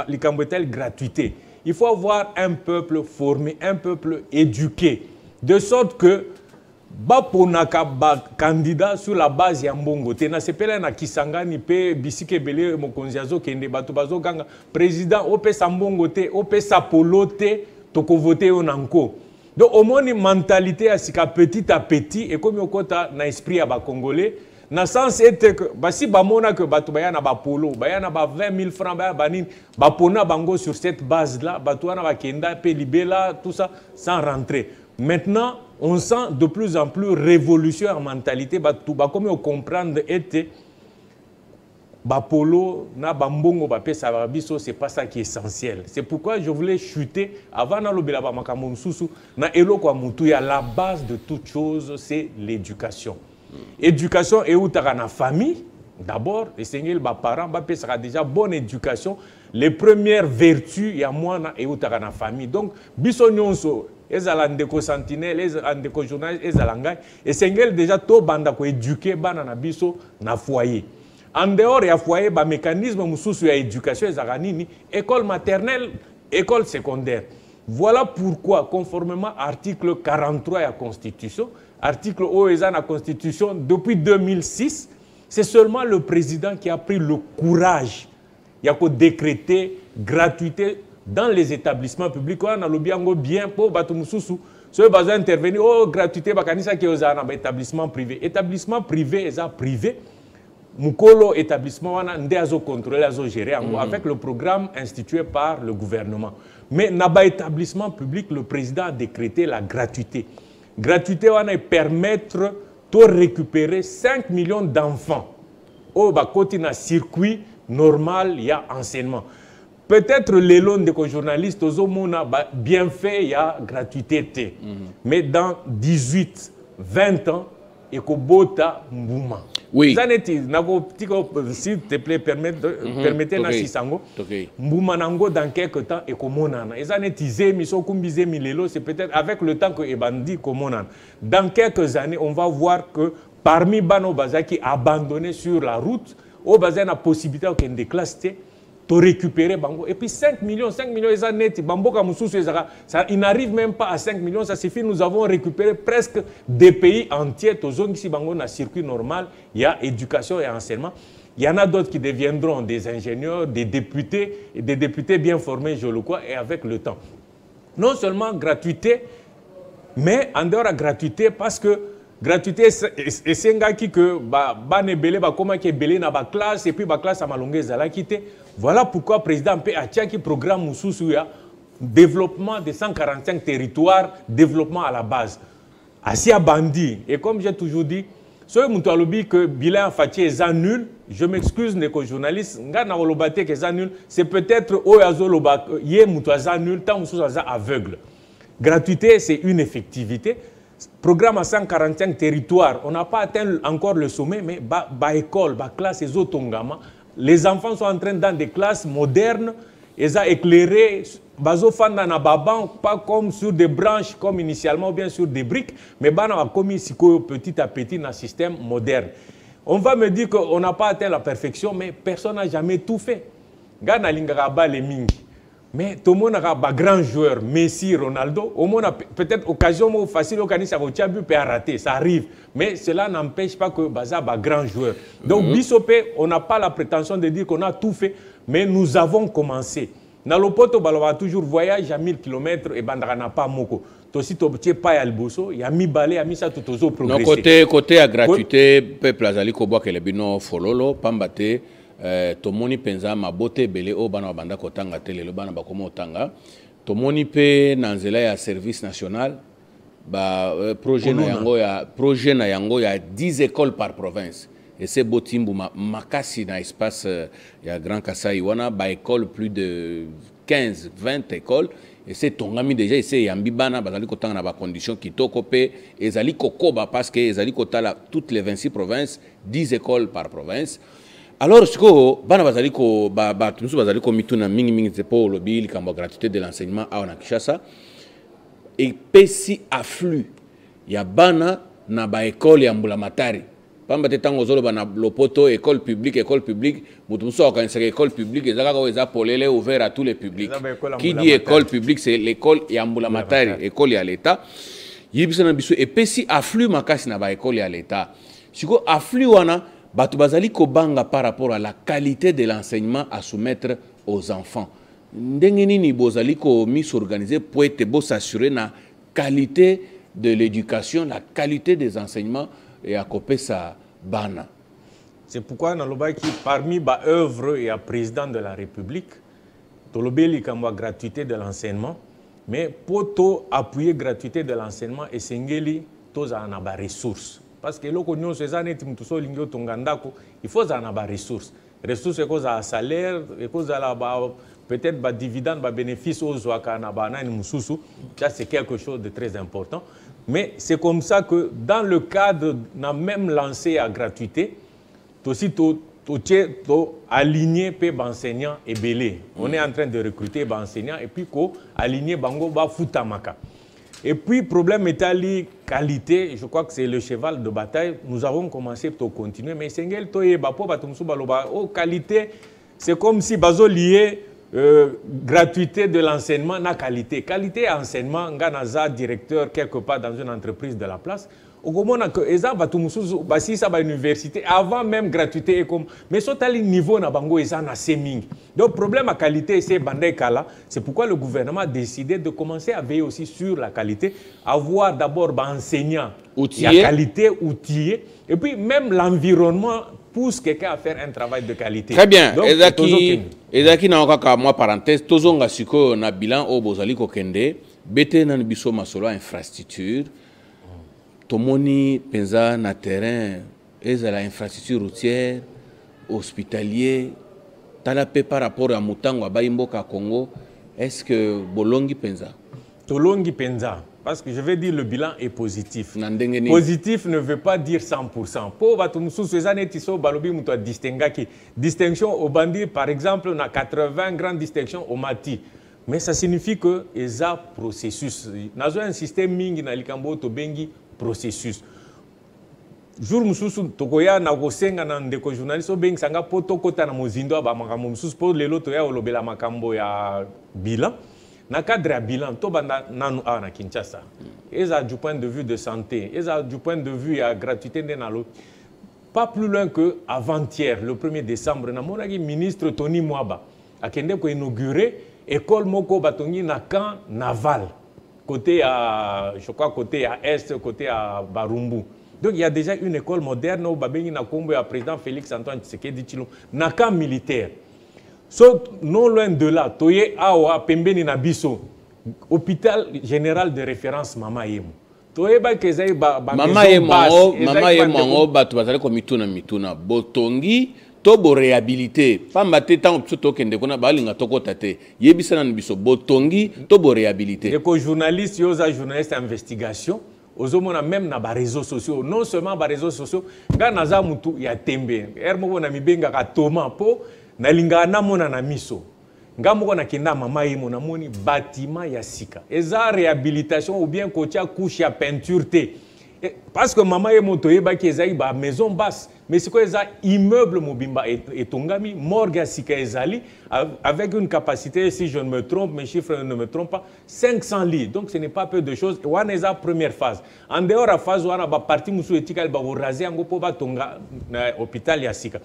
S3: likambo etel gratuité. Il faut avoir un peuple formé, un peuple éduqué, de sorte que baponaka ba candidat sur la base ya mbongo te na sepela na Kisangani pe bisike belé mokonzi azo kende bato bazo ganga président ope sa mbongo te ope sa polo te toko voter onanko. Donc au moins une mentalité à sika petit à petit et comme okota na esprit ya ba congolais na sens était que basi bamona que bato bayana ba polo bayana ba 20 000 francs banini bapona bango sur cette base là bato wana bakenda pe libela tout ça sans rentrer. Maintenant on sent de plus en plus révolution en mentalité comme on comprendre était bapolo na bambongo ba pesa biso c'est pas ça qui est essentiel. C'est pourquoi je voulais chuter avant na lobela ba makambo msusu na eloko mutu ya la base de toute chose c'est l'éducation. Éducation et où t'as na famille d'abord les seigneurs ba parents ba pesa déjà bonne éducation les premières vertus ya mwana et où t'as na famille donc biso nyonso ezala ndeko sentinelle ezala ndeko journaliste ezala ngai esengeli déjà to banda ko éduquer bana na biso na foyer en dehors ya foyer ba mécanisme mususu ya éducation ezala nini école maternelle école secondaire. Voilà pourquoi conformément à l'article 43 de la Constitution, article OESA de la Constitution depuis 2006, c'est seulement le président qui a pris le courage de décréter gratuité dans les établissements publics. On a le bien pour Batumoussou. Si vous avez intervenir, oh, gratuité, bakanisa qui est dans établissement privé. Établissement privé, est privé. Mukolo établissement, on a contrôlé, on a géré avec le programme institué par le gouvernement. Mais dans l'établissement public, le président a décrété la gratuité. Gratuité, on a permettre de récupérer 5 millions d'enfants. Au côté d'un circuit normal, il y a enseignement. Peut-être les loans de journalistes, bien fait, il y a gratuité. Mais dans 18, 20 ans, et que bota mbouma.
S2: Oui.
S3: S'il te plaît, permettez na sisango. Mbouma nango dans quelques temps et que monana. C'est peut-être avec le temps que ebandi komonana. Dans quelques années, on va voir que parmi bano bazaki abandonnés sur la route, au bazin a possibilité de classer to récupérer bango. Et puis 5 millions, ils sont nets. Il n'arrive même pas à 5 millions, ça suffit. Nous avons récupéré presque des pays entiers. Ici, bango na circuit normal, il y a éducation et enseignement. Il y en a d'autres qui deviendront des ingénieurs, des députés, et des députés bien formés, je le crois, et avec le temps. Non seulement gratuité, mais en dehors de gratuité, parce que gratuité, c'est un gars qui que ne belé comment qui belé na ba classe et puis ba classe à malongé zala quitté. Voilà pourquoi le président P a qui programme Moussoussouya développement de 145 territoires, développement à la base. Asia Bandi, et comme j'ai toujours dit, si vous avez que bilan Fatih est nul, je m'excuse, les journalistes, c'est peut-être nul, tant que aveugle. Gratuité, c'est une effectivité. Programme à 145 territoires, on n'a pas atteint encore le sommet, mais école, classe, les enfants sont en train dans des classes modernes, ils ont éclairé, pas comme sur des branches comme initialement ou bien sur des briques, mais on a commis petit à petit dans un système moderne. On va me dire qu'on n'a pas atteint la perfection, mais personne n'a jamais tout fait. Gana Lingaba les Mingi. Mais tout le monde a un grand joueur, Messi, Ronaldo. Au moins, peut-être occasion facile, ça va rater, ça arrive. Mais cela n'empêche pas que Baza est un grand joueur. Donc, Bissopé, on n'a pas la prétention de dire qu'on a tout fait, mais nous avons commencé. Dans le poto, on va toujours voyager à 1000 km et on n'a pas moko. Aussi, tu n'as pas à Alboso, il y a mis balai, il y a mis ça tout aux autres progresser.
S2: Côté à gratuité, peuple azali koboa que les bino fololo, pambate. Tomoni penza mabote belé o bana banda kotanga tele le bana bakomo tanga tomoni pe nanzela ya service national projet na yango ya 10 écoles par province et c'est botimbu makasi na espace ya Grand Kasai wana ba école plus de 15 20 écoles et c'est tongami déjà c'est yambi bana bazali kotanga na ba conditions kitoko pe ezali kokoba parce que ezali kotala toutes les 26 provinces 10 écoles par province. Alors, ce que bana bazali ko bazali ko mituna mingi pour le bil comme gratuité de l'enseignement à Kinshasa et pesi afflux ya bana na ba école ya Mbulamatari pamba tetango zolo bana lopoto école publique mutumso organiser école publique ezaka ko eza polele ouvert à tous les publics qui dit école publique c'est l'école ya Mbulamatari école ya l'état yibisana biso et pesi afflux makasi na ba école ya l'état siko afflux wana Batu bazali kobanga par rapport à la qualité de l'enseignement à soumettre aux enfants. Ndengeni ni bozali ko mis organisé pour être s'assurer la qualité de l'éducation, la qualité des enseignements et à coper sa bana.
S3: C'est pourquoi dans le qui parmi les œuvres et à président de la République, tolobeli kamba gratuité de l'enseignement, mais pour appuyer gratuité de l'enseignement et sengeli toza na ba ressources. Parce que il faut avoir des ressources. Les ressources, c'est cause à salaire, peut-être des dividendes, des bénéfices aux ça c'est quelque chose de très important. Mais c'est comme ça que dans le cadre, on a même lancé à gratuité, aussi aligner les enseignants et belé. On est en train de recruter des enseignants et puis aligner bango ba futamaka. Et puis, problème étali, qualité, je crois que c'est le cheval de bataille. Nous avons commencé à continuer, mais c'est qualité, c'est comme si bazo lié gratuité de l'enseignement na qualité. Qualité enseignement, nganaza directeur quelque part dans une entreprise de la place. Au moment que eza batumusu basi sa ba université avant même gratuité et comme mais sotali niveau na bango eza na seming. Donc problème à qualité c'est bandé kala, c'est pourquoi le gouvernement a décidé de commencer à veiller aussi sur la qualité, avoir d'abord enseignants outillés, qualité outillés et puis même l'environnement pousse quelqu'un à faire un travail de qualité.
S2: Très bien. Ezaki na okaka moi parenthèse tozonga siko na bilan o bozali ko kende bete na biso masolo infrastructure. Tomoni penza na terrain ezala infrastructure routière hospitalier talape par rapport à mutango baimboka Congo est-ce que bolongi penza
S3: tolongi penza parce que je vais dire le bilan est positif. Positif ne veut pas dire 100%. Pour batumsusu ezanetiso balobi muto distingaki distinction au bandi par exemple on a 80 grandes distinctions au mati. Mais ça signifie que eza processus nazo un système mingi na likambo to bengi processus. jour mususu tokoya na kosenga na ndeko journaliste obeng sanga poto kota na mozindo ba makambo mususu po lelo toya olobela makambo ya bilan na cadre ya bilan to banda nanu a na Kinshasa eza du point de vue de santé eza du point de vue ya gratuité ndena pas plus loin que avant-hier le 1er décembre na monaki ministre Tony Mwaba akende ko inaugurer école moko batongi na camp naval côté à je crois côté à est côté à Barumbu. Donc il y a déjà une école moderne au Babengi na Kombo ya président Félix Antoine Tshisekedi Tshilombo na camp militaire. So non loin de là, toye awa pembeni na biso hôpital général de référence Mama Yemo. Toye ba kezai ba
S2: Mama Yemo batu bazali ko mituna botongi to bo réhabilité pamba te tant to kende kona balinga tokota te yebisa na biso botongi to bo réhabilité.
S3: Eko journaliste yoza journaliste investigation ozomona même na ba réseaux sociaux non seulement ba réseaux sociaux nga naza mutu ya tembe ermo na mibenga ka toma po na linga na mona na miso nga moko na kenda Mama Yemo na moni bâtiment ya sika eza réhabilitation ou bien kotia couche ya peinture te parce que Mama Yemo toyeba ki ezali ba maison basse mais c'est quoi eza immeuble mobimba et tongami morgue ya sika ezali avec une capacité si je ne me trompe mes chiffres ne me trompent pas 500 lits donc ce n'est pas peu de choses wana eza première phase en dehors la phase wana ba partie musu etikali ba raser ngo po ba tonga na hôpital ya sika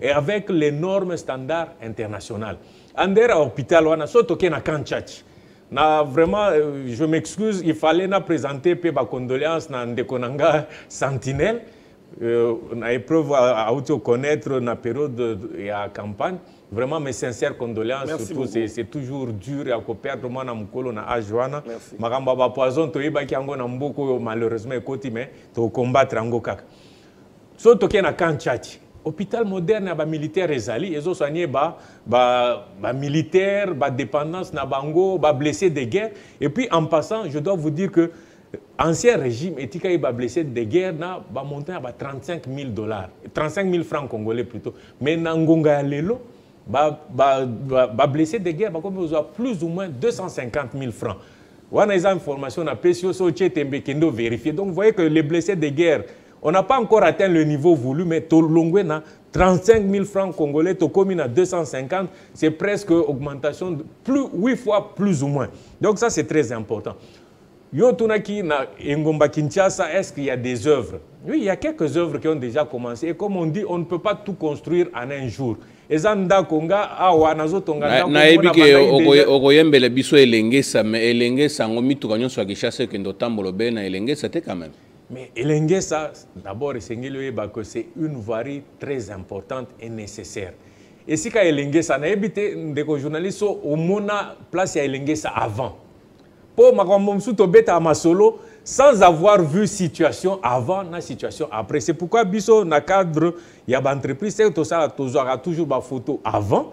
S3: et avec les normes standards internationales en dehors hôpital wana so toke na Kanchach na vraiment je m'excuse il fallait na présenter pe ba condoléances na ndekonanga Sentinelle na épreuve à auto connaître na période de campagne vraiment mes sincères condoléances surtout c'est toujours dur à perdre moi na mukolo na ajoana makamba ba poison to yeba ki yango na mboko malheureusement ekoti mais to combattre yango kaka so toke na Kanchach hôpital moderne ba militaire ezali ezo soigner ba militaire ba dépendance na bango ba blessé de guerre et puis en passant je dois vous dire que ancien régime etika ba blessé de guerre na ba montant à $35 000 35 000 francs congolais plutôt mais na ngonga ya lelo ba blessé de guerre ba comme besoin plus ou moins 250 000 francs wana eza information na PCO so tchetembe kendo vérifier donc vous voyez que les blessés de guerre on n'a pas encore atteint le niveau voulu, mais Tolongwe na 35 000 francs congolais, Tokomi na 250, c'est presque augmentation de 8 fois plus ou moins. Donc ça c'est très important. Yo tunaki na Ngomba Kinshasa, est-ce qu'il y a des œuvres? Oui, il y a quelques œuvres qui ont déjà commencé. Et comme on dit, on ne peut pas tout construire en un jour. Ezanda konga awa nazo tonga
S2: na ebike okoyembele biso elengesa mais elengesa ngomi tukanyo so Kinshasa kendo tambolo be na elengesa te quand même.
S3: Mais Elengesa, d'abord, c'est une voirie très importante et nécessaire. Et si Elengesa, na ebité des journalistes au mona place à Elengesa avant. Pour Makamomsu Tobeta Masolo, sans avoir vu situation avant, na situation après. C'est pourquoi biso na cadre il y a entreprise, c'est tout ça toujours ba photo avant.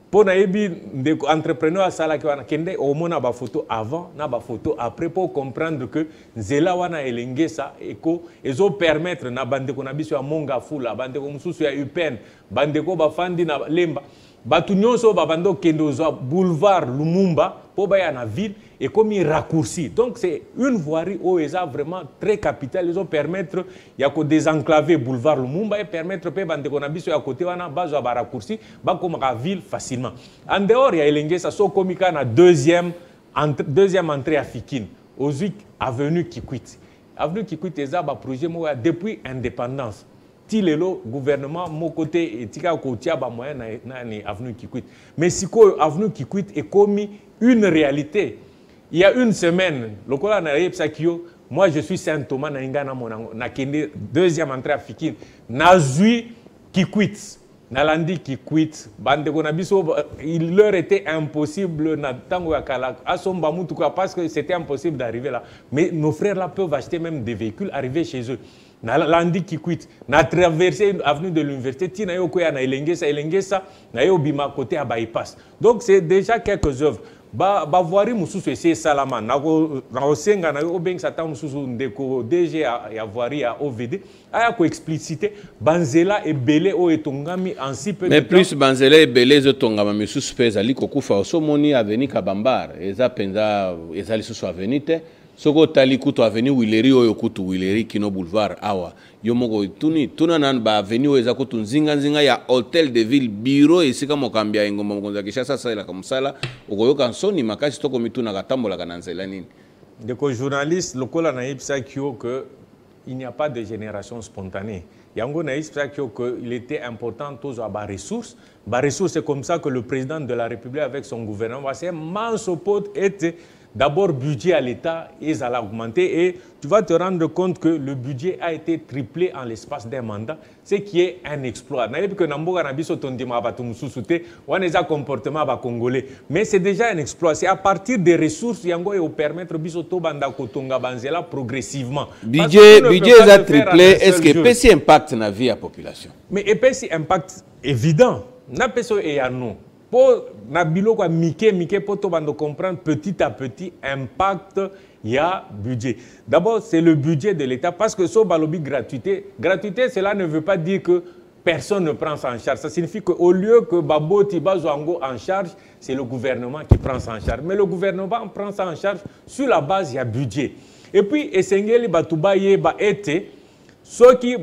S3: Pour naebi des entrepreneurs à Salaki wana kende au moins ba photo avant na ba photo après pour comprendre que nzela wana elengesa eko ezo permettre na bandeko na biso ya monga fula bandeko mususu ya UPN bandeko bafandi na lemba batu nyonso babando kendo zo boulevard Lumumba pour baya na ville et comme il raccourci donc c'est une voirie où eza vraiment très capitale ils ont permettre ya ko désenclaver boulevard Lumumba et permettre pe bandeko na biso ya côté wana bazo ba raccourci ba comme la ville facilement en dehors ya elengesa so komika na deuxième entrée à Fikine Ozuik avenue Kikwit eza ba projet mo depuis indépendance tilelo gouvernement mon côté etika kotia ba moyen na avenue Kikwit mais siko avenue Kikwit est commis une réalité. Il y a une semaine, le Kola na Yepsakio, moi je suis Saint-Thomas na Ingana Monango, na kende deuxième entrée à Fikine, na zui Kikwit, na landi Kikwit, bande konabiso, il leur était impossible na tango ya kala asomba mutuka parce que c'était impossible d'arriver là. Mais nos frères là peuvent acheter même des véhicules, arriver chez eux. Na landi Kikwit, na traversé avenue de l'université, tina yo koya na Elengesa, na yo bima côté à bypass. Donc c'est déjà quelques œuvres. Ba voirie mususu ese salama na osenga na obeng sata mususu ndeko DG ya voirie ya OVD aya ko expliciter banzela ebele o etongami en si peu de temps.
S2: Mais plus banzela ebele zo tongama mususu peza liko kufa osomoni avenue Kabambar eza penza eza lisusu avenue te Soko tali kutu avenue Wileri oyo kutu Wileri Kino Boulevard awa. Yomoko tuna nan ba avenue eza kutu nzinga ya hôtel de ville bureau esika mokambia ingomba mokonza Kinshasa sala kamsala okoyoka nsoni makasi toko mituna katambola kananzela nini.
S3: Deko journaliste lokola na yebisa kyo que il n'y a pas de génération spontanée. Yango na yebisa kyo que il était important tous avoir ressources. Ba ressources c'est comme ça que le président de la République avec son gouvernement c'est mansopote était d'abord, budget à l'État, ils allaient augmenter et tu vas te rendre compte que le budget a été triplé en l'espace d'un mandat, ce qui est un exploit. Mais c'est déjà un exploit. C'est à partir des ressources qui vont permettre de progressivement.
S2: Budget est triplé. Est-ce que PC impact na vie à la population?
S3: Mais PC impact évident. Na peso et à nous. Pour Nabilo quoi Mike pour tout bando comprendre petit à petit impact il y a budget. D'abord c'est le budget de l'État parce que so balobi gratuité cela ne veut pas dire que personne ne prend ça en charge. Ça signifie qu'au lieu que Babo Tiba Zouango en charge, c'est le gouvernement qui prend ça en charge. Mais le gouvernement prend ça en charge sur la base il y a budget. Et puis Essengeli Batuba Yeba été ceux qui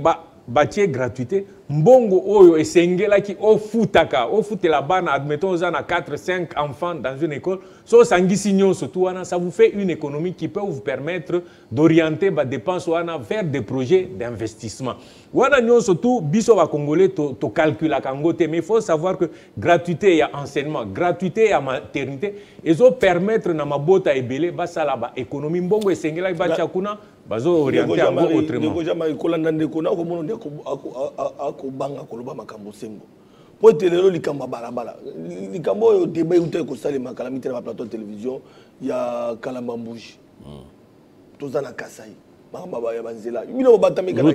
S3: bâtir gratuité mbongo oyo esengela ki ofutaka ofutela bana admettons on a 4-5 enfants dans une école so sangisi nyonso tout wana ça vous fait une économie qui peut vous permettre d'orienter ba dépenses wana vers des projets d'investissement wana nyonso tout biso ba congolais to calcula kangote mais il faut savoir que gratuité ya enseignement gratuité ya maternité ezo permettre na mabota ebele basala ba économie mbongo esengela ba kuna bazo orienter autrement
S1: banga koloba makambo sembo po telelo likamba balabala likambo oyo débat uta ko salema kala mitela ba plateau de télévision ya Kalambambuji tozana Kasai mama ya banzela bino batami kana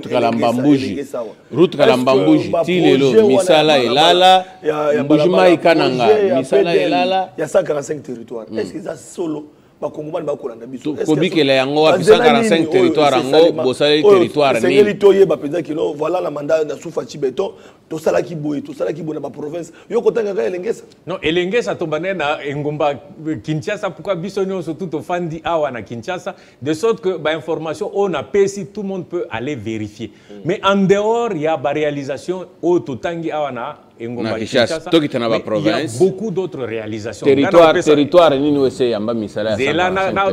S2: route Kalambambuji tilelo misala elala mbujima ikananga misala elala
S1: ya 145 territoires est-ce que ça solo bakongomani bakolanda biso
S2: kobikela yango wa 145 territoire yango bosala territoire
S1: ni c'est litoye ba penza kino voilà la mandat na soufa chibeton to sala ki boye na ba province yo kotanga ka elengesa
S3: non elengesa to banena engomba Kinshasa pourquoi biso nyonso tout ofandi awa na Kinshasa de sorte que ba information on a pesi tout le monde peut aller vérifier mais en dehors il y a ba réalisation au totangi awa na engomba Kinshasa
S2: il y a
S3: beaucoup d'autres réalisations
S2: territoire nini wese yamba misala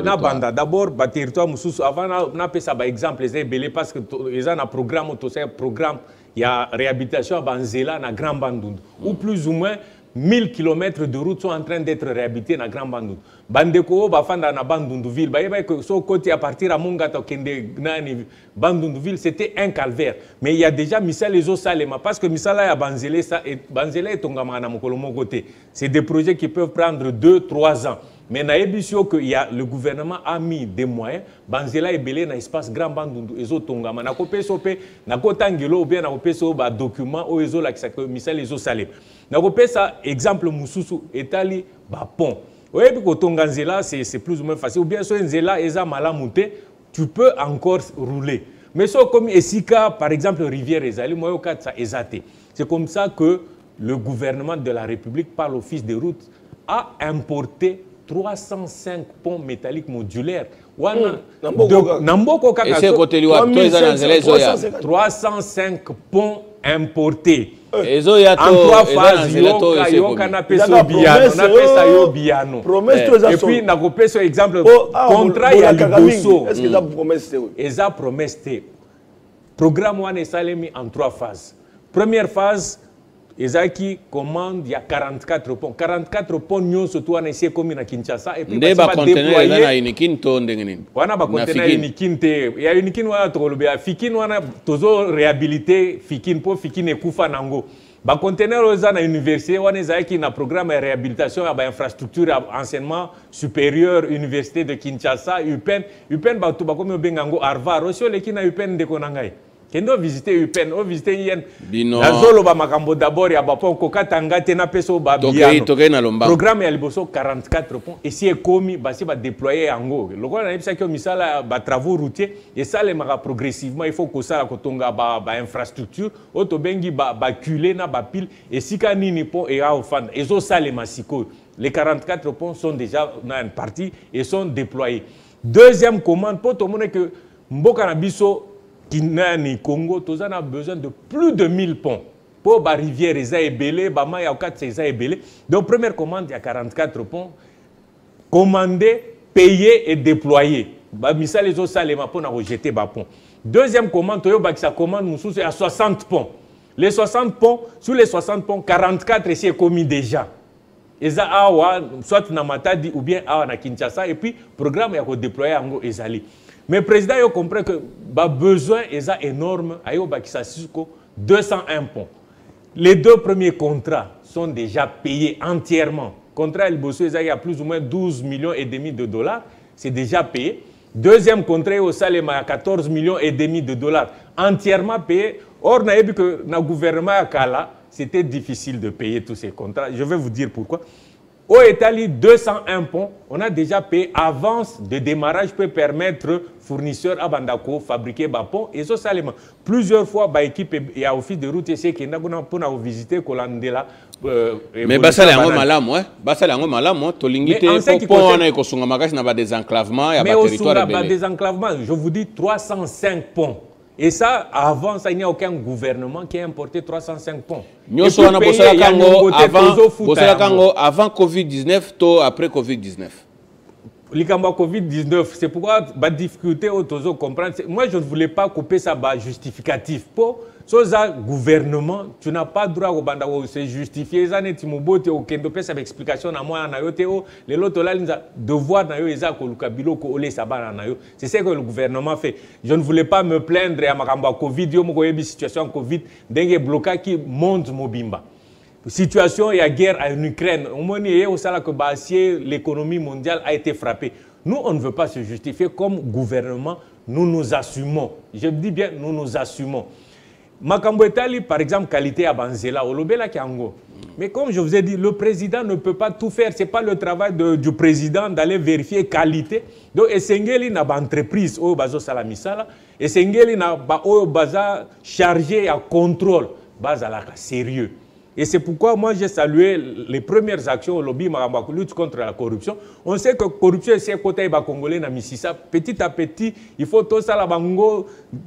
S3: na banda d'abord ba territoire mususu avant na pesa ba exemple les belé parce que ils ont un programme tout ça programme il y a réhabilitation à Banzela na Grand Bandundu ou plus ou moins 1000 km de route sont en train d'être réhabilités dans Grand Bandundu. Bandeko bafanda na Bandundu ville ba que so côté à partir à Mongata kende nani Bandundu ville c'était un calvaire mais il y a déjà misala les salema parce que misala ya Banzela ça Banzela est tongama na mokolo côté c'est des projets qui peuvent prendre 2-3 ans. Mais na ebisio que le gouvernement a mis des moyens Banzela ebele na espace Grand Bandundu ezo tongama na kopeso pe na kotangelo ou bien na kopeso ba document o ezo la que misala ezo salé na kopesa exemple mususu etali ba pont oyebi ko tonganzela c'est plus ou moins facile ou bien so nzela eza malamuté tu peux encore rouler mais so comme esika par exemple rivière ezali moyo katsa ezate c'est comme ça que le gouvernement de la République par l'office des routes a importé 305 ponts métalliques modulaires. 305 ponts importés. En 3 phases, et puis, on a exemple, contrat et Liboso.
S1: Est-ce que ça promesse?
S3: Et ça promesse. Programme en 3 phases. Première phase, Ezaki commande il y a 44 ponts. 44 ponts nous surtout en essayé comme à Kinshasa et puis
S2: on va conteneur là unikin to ndengeni.
S3: Wana ba conteneur unikin te. Ya unikin wana to lobia fikin wana tozo réhabiliter fikin po fikin ekufa nango. Ba conteneur oza na université wana ezaki na programme de réhabilitation ya ba infrastructure enseignement supérieur université de Kinshasa UPEN ba to ba komi bengango Harvard aussi le kina UPEN de konangai. Kendo visiter UPEN, o visiter yen. Nazolo ba makambo d'abord ya ba pont kokatanga te na peso ba biano. Programme ya liboso 44 ponts et si ekomi ba si ba déployer yango. Loko na yebisa ki misala ba travaux routiers et ça les mara progressivement il faut que ça kotonga ba infrastructure auto bengi ba culé na ba pile et sika nini pont et a ofanda. Ezo ça les masiko. Les 44 ponts sont déjà dans une partie et sont déployés. Deuxième commande, pour tout le monde que Mboka Nabiso, qui n'a ni Congo, tous a besoin de plus de 1000 ponts. Pour la rivière, il y a Ebélé, Bama, il y a 4, il y a Ebélé. Donc, première commande, il y a 44 ponts. Commandés, payés et déployés. Misal les autres salles pour rejeter les ponts. Deuxième commande, sa commande, il y a 60 ponts. Les 60 ponts, sur les 60 ponts, 44 ici est commis déjà. Et ça, soit na Matadi ou bien na Kinshasa, et puis le programme est déployé en Ezali. Mais le président a compris que le besoin est énorme, il y a 201 ponts. Les deux premiers contrats sont déjà payés entièrement. Le contrat, il y a plus ou moins 12,5 millions de dollars, c'est déjà payé. Deuxième contrat, au salaire, il y a 14,5 millions de dollars, entièrement payé. Or, on a vu que le gouvernement à Kala, c'était difficile de payer tous ces contrats. Je vais vous dire pourquoi. Au Italie, 201 ponts, on a déjà payé avance de démarrage pour permettre aux fournisseurs à Bandako de fabriquer des ponts. Et ça, plusieurs fois, l'équipe et l'office de route ici qui ont visité Kolandela.
S2: Mais ça c'est un malam, ouais. Ça c'est un malam, tolingité pour on a construit un magasin dans des enclavements et des territoires
S3: rebelles. Mais des enclavements, je vous dis 305 ponts. Et ça, avant, il n'y a aucun gouvernement qui a importé 305 ponts.
S2: Nous sommes avant Covid-19, après Covid-19.
S3: Covid-19, c'est pourquoi la difficulté au comprendre. Moi, je ne voulais pas couper ça justificatif. Pour ce gouvernement, tu n'as pas le droit de se justifier. Ça explication à moi, les autres devoir c'est ce que le gouvernement fait. Je ne voulais pas me plaindre à ma Covid, une situation Covid, d'un blocage qui monte Mobimba. Situation, il y a guerre en Ukraine. L'économie mondiale a été frappée. Nous, on ne veut pas se justifier comme gouvernement. Nous nous assumons. Je dis bien, nous nous assumons. Makambo Etali, par exemple, qualité à Banzela, Olobela Kiango. Mais comme je vous ai dit, le président ne peut pas tout faire. Ce n'est pas le travail du président d'aller vérifier qualité. Donc, Essengeli n'a pas d'entreprise au Bazo Salamisala. Essengeli n'a pas chargé à contrôle. Bazalaka, sérieux. Et c'est pourquoi moi j'ai salué les premières actions au lobby Maramba lutte contre la corruption. On sait que la corruption c'est côté congolais na Mississa. Petit à petit, il faut tout ça la bango,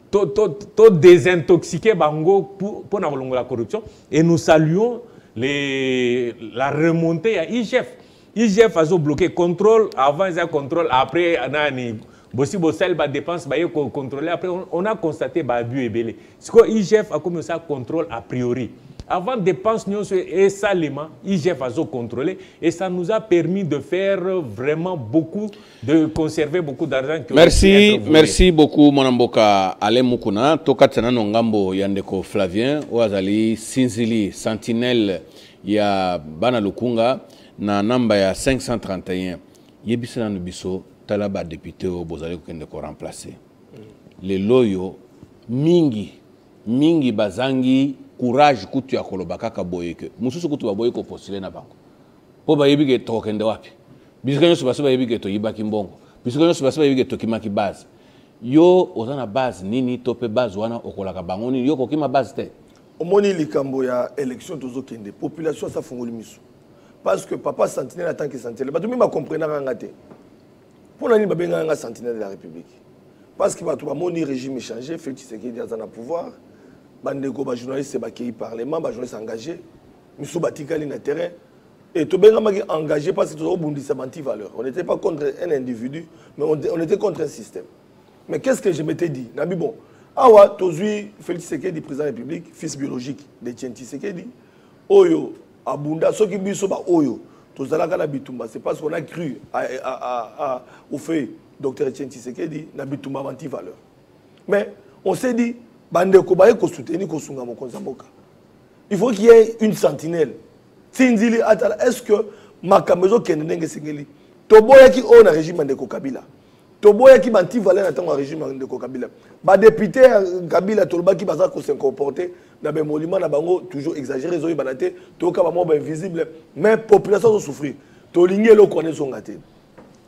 S3: tout désintoxiquer bango pour la corruption. Et nous saluons la remontée à IGF. IGF a bloqué contrôle avant il y a contrôle après nani. Bossi Bossel ba dépense ba contrôler après on a constaté ba abus et belé. C'est quoi IGF a commencé à contrôle a priori. Avant dépenses et salement, IGF a contrôlé et ça nous a permis de faire vraiment beaucoup, de conserver beaucoup d'argent.
S2: Merci beaucoup mon amboka Ale Mukuna, Tokatsana Nongambo Yandeko Flavien, Oazali Sinzili Sentinelle ya Bana Lukunga na namba ya 531. Yebisa na biso talaba député au Bozali kende ko remplacer. Les loyo mingi bazangi courage kutu ya koloba kaka boyeke mususu kutu baboyeko postuler na bango po bayebi ke tokende wapi bisika nyoso baso bayebi ke to yibaki mbongo bisika nyoso baso bayebi ke to kimaki base yo ozana base nini tope base wana okolaka bango nini yo kokima base te
S1: omoni likambo ya élection tozokende population sa fungoli miso parce que papa Sentinelle attend que Sentinelle ba tumi ba comprendre nga te pour nani ba benga nga Sentinelle de la République parce que ba to ba moni régime changé fait Tshisekedi azana pouvoir bandeko ba journaliste ba qui parlement ba journaliste engagé miso batikali na terrain et to benga maki engagé parce que to bundisa banti valeur on n'était pas contre un individu mais on était contre un système mais qu'est-ce que je m'étais dit nabi bon awa tozui Félix Tshisekedi président de la République fils biologique de Tshisekedi oyo abunda soki biso ba oyo tozalaka na bitumba c'est parce qu'on a cru au fait docteur Tshisekedi na bitumba banti valeur mais on s'est dit il faut qu'il y ait une sentinelle. Est-ce que Makamezo Kendenge Sengeli, Toboya qui on a régime de Kabila, Toboya qui banti valeur dans le régime de Kabila, ba député Kabila Tolba qui baza ko se comporter na be monument na bango toujours exagéré zoyi banate, to ka ba mo invisible, mais population doit souffrir. To ligné lo connaît son gâté.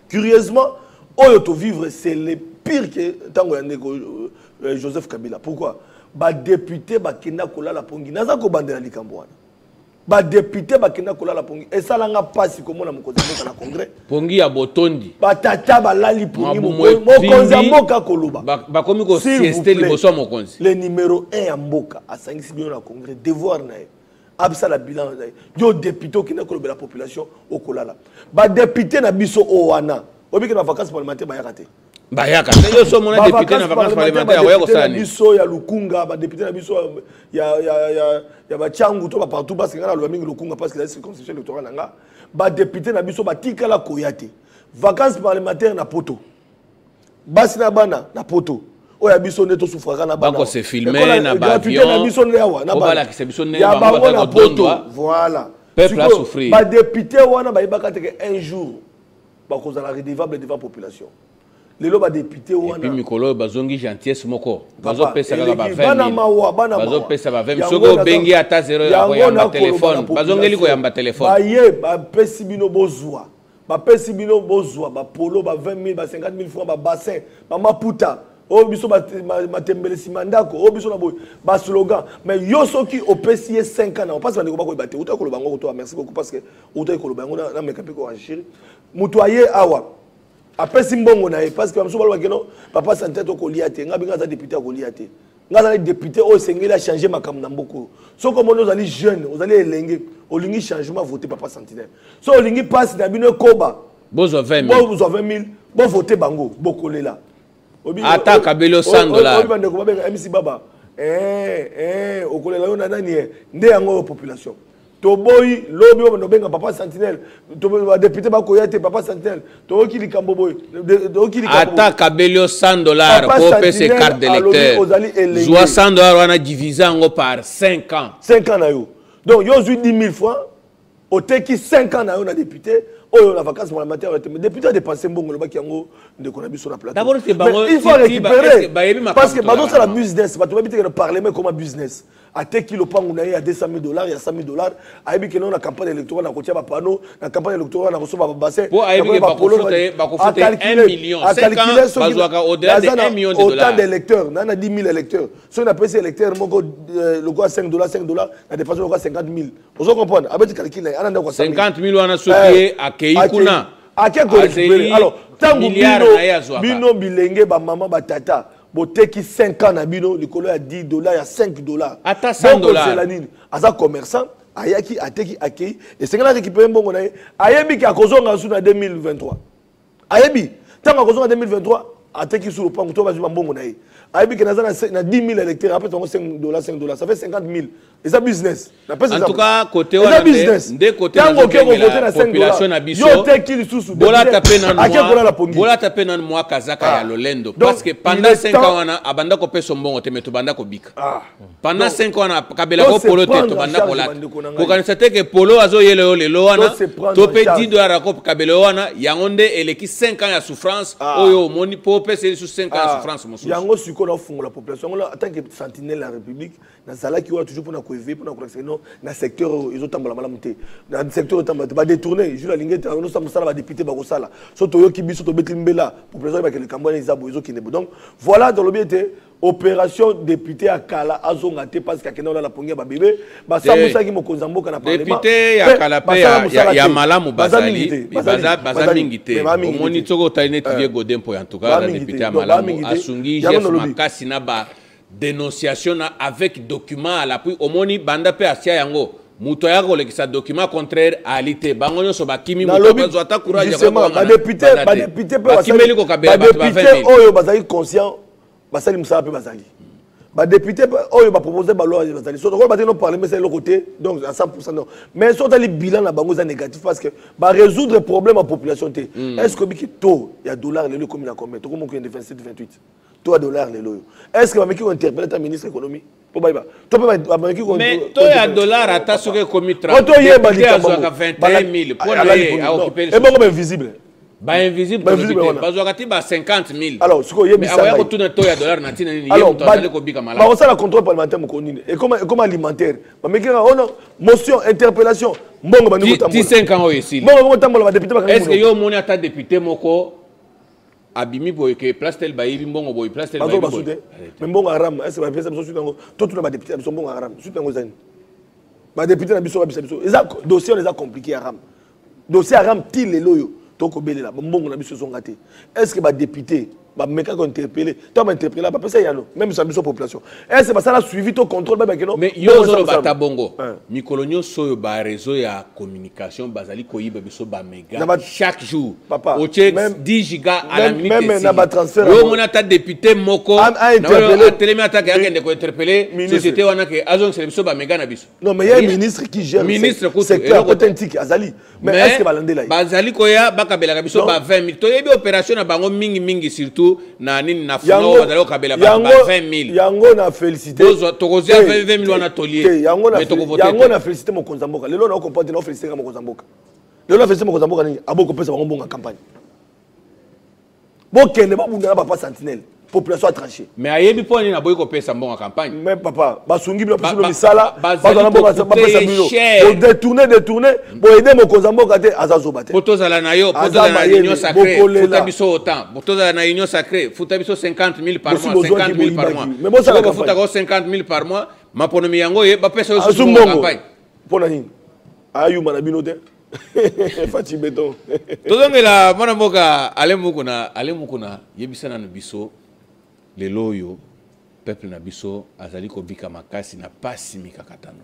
S1: Curieusement, oyo to vivre c'est le pire que tango yandeko Joseph Kabila. Pourquoi? Ba député ba kenda kola la pongi naza ko bandela likambo wana. ba député ba kenda kola la pongi et ça langa passe comme na mokonzi na congrès
S2: pongi ya botondi
S1: ba tata ba lali pongi mokonzi mboka koloba
S2: ba komi ko sieste liboso mokonzi
S1: le numéro 1 ya mboka asangisi bino na congrès devoir na absa la bilan yo député qui na koloba la population au kolala ba député na biso o wana obiki na vacances parlementaires ba yakate
S2: bayaka yo so mona député na vacances parlementaires ya ko sani
S1: biso ya lukunga ba député na biso ya ba changu to ba partout parce que ngala lo mingi lukunga parce que la circonscription électorale nanga ba député na biso ba tikala koyate vacances parlementaires na poto basi na bana na poto oya biso neto souffraka na bana
S2: bako se filmer na ba avion
S1: na biso lewa na
S2: bana ki se biso ne
S1: ya bango na poto voilà
S2: peuple a souffrir
S1: ba député wana ba ibaka te un jour ba kozala redevable devant population lelo ba député wana
S2: puis mikolo bazongi gentillesse moko bazo pesa kaka ba 20
S1: bana mawa
S2: bazo pesa ba 20 soko bengi ata 0 ya koyamba téléphone bazongeli koyamba téléphone
S1: baye ba pesi bino bozwa ba pesi bino bozwa ba polo ba 20 000 ba 50 000 francs ba bassin ba maputa o biso ba matembelesi mandako o biso na boy ba slogan mais yo soki opesi 5 ans parce que ndeko ba ko baté uta ko lo bango to merci beaucoup parce que uta ko lo bango na mekapi ko enchiri mutoye awa apesi mbongo na ye parce que bamuso balobaki no papa santé to kolia te ngabi ngaza député akolia te ngaza député oyo esengeli a changer makambo na mboko soko omoni ozali jeune ozali elenge olingi changement voter papa sentinelle so olingi pasi na bino ekoba
S2: bozwa 20
S1: 000 bovote bango bokolela
S2: ata kabelo $100
S1: obi bandeko babenga MC Baba okolela yo na nani nde yango population toboyi lobi o benga papa sentinelle to député ba koyate papa sentinelle to okili kambo boy to okili kambo
S2: ata kabelo $100 ko pese carte d'électeur zwa $100 wana divisé ngo par 5 ans
S1: na yo donc yo zui 10 000 francs oteki 5 ans na yo na député oyo la vacances parlementaire mais député a dépensé mbongo le baki yango ndeko na biso na plateau
S2: d'abord c'est bango
S1: il faut récupérer parce que bazo ça la business bato babite que le parlement comme business ateki le pango na ya $200 il y a $100 ayebi que non na campagne électorale na kotia ba panneau na campagne électorale na kosoba ba bassin
S2: pour ayebi ba kofuta 1 million 5 ans bazwaka au-delà de $1 million
S1: autant d'électeurs na 10 000 électeurs so na pèse électeur moko le quoi $5 na dépense le quoi 50 000 vous comprenez abeti calculer ana ndako
S2: 50 000 wana soki akei
S1: alors tango bino bilenge ba maman ba tata boteki 5 ans na bino likolo ya $10 ya $5
S2: ata $100
S1: aza commerçant ayaki ateki akei esengela récupérer mbongo na ye ayebi ki akozonga su na 2023 ayebi tango akozonga 2023 ateki sur le pango to bazwa mbongo na ye ayebi ki naza na 10 000 électeurs après $5 ça fait 50 000 et ça business
S2: en tout cas côté wana nde côté la population na biso
S1: yo teki lisusu
S2: bola tapé nan moi kazaka ya lolendo parce que pendant 5 ans wana abanda ko peso mbongo te meto banda ko bika pendant 5 ans wana kabela ko polo te to banda ko lata ko kanisa te ke polo azo yele yo lelo wana to pe $10 ko kabela wana yango nde eleki 5 ans ya souffrance oyo moni po pese sur 5 ans ya souffrance mosusu
S1: yango siko na fungo la population en tant que sentinelle la république na sala ki wa toujours pour na coever pour na correcter non na secteur ils ont tambola malamu te na secteur tambola ba détourner jula lingete no sa musala ba député ba ko sala so to yo ki biso to betli mbela population ba ke le kambwana izabo izo kinebo donc voilà dans le bien été opération député à Kala azonga te parce que akena la pongia ba bébé ba samusa ki mokonza mboka na parlement
S2: député ya Kala pe ya malamu bazali baza mingi te omoni tsoko taine tivie godempo en tout cas la député ya malamu asungi Jeff Makasi na ba dénonciation avec document à l'appui omoni banda pe asia yango muto ya kolekisa document contraire à l'ité bango nyoso bakimi muto bazo ata courage ya
S1: ba député pe
S2: bakimeli ko kabela bato ba 20 000
S1: oyo bazali conscient basali musala pe bazali ba député oyo ba proposer ba loi bazali so ko ba no parler mais c'est le côté donc à 100% non mais so tali bilan na bango za négatif parce que ba résoudre problème en population té est-ce que biki taux ya dollar le comme na combien to comme ko 27 28 taux dollar le loyo est-ce que ba meki ko interpeller ta ministre économie po ba to ba meki ko
S2: mais taux ya dollar ata so ke komi 30
S1: to ye ba
S2: likambo 21 000 pour aller à occuper
S1: et bon invisible
S2: ba invisible bazwaka ti ba 50 000
S1: alors siko yebi
S2: ça mais tuna to ya dollar na tina ni yemo to aller ko bika mala
S1: ba osala contrôle parlementaire mo konini et comme alimentaire ba mekira ono motion interpellation mbongo ba ndiko tambola
S2: ti 5 ans ici
S1: mbongo tambola ba député ba
S2: est-ce que yo moni ata député moko abimi boy ke place tel ba yibi mbongo boy place tel ba yibi boy
S1: mais mbongo haram est-ce que ba pesa so sutango to tuna ba député so mbongo haram sutango zani ba député na biso ba biso eza dossier on les a compliqué à ram dossier à ram til les loyo to ko belela mbongo na biso zonga te est-ce que ba député ba meka ko interpeller to ba interpeller ba pesa yano même sa biso population est-ce que ça a suivi to contrôle ba keno
S2: mais yo zo ba tabongo mikolonyo soyo ba réseau ya communication bazali ko yiba biso ba mega chaque jour au check 10 giga à la minute
S1: même na ba transfert
S2: yo mona ta député moko na télé attaque ya kende ko interpeller société wana ke azon c'est biso ba mega na biso
S1: non mais il y a un ministre qui gère
S2: ministre
S1: secteur authentique azali mais est-ce que balandela
S2: bazali ko ya bakabela biso ba 20 000 to yebi opération na bango mingi surtout na nini na funo bazalo kabela ba 20 000
S1: yango na félicité
S2: tokozia 20 000 wana tolier
S1: yango na félicité mon konzamboka lelo na comprendre na félicité mon konzamboka lelo na félicité mon konzamboka nini aboko pesa bango bonga campagne bokende babunda na papa sentinelle population a tranché
S2: mais ayebi po ni na boyiko pesa mbonga campagne
S1: mais papa basungi bilo pesa misala bazana bonga pesa bilo pour détourner pour aider mon konzamboka te azazoba te
S2: potozala na yo potozala na union sacrée futa biso autant potozala na union sacrée futa biso 50 000 par mois 50 000 par mois
S1: mais bon ça
S2: va futa ko 50 000 par mois maponomi yango ye ba pesa yo sur campagne
S1: pona nini ayu mana bino te Fati Beton
S2: tozongela mwana mboka alemukuna yebisana na biso lelo yo peuple na biso azali ko bika makasi na pasi mikakatano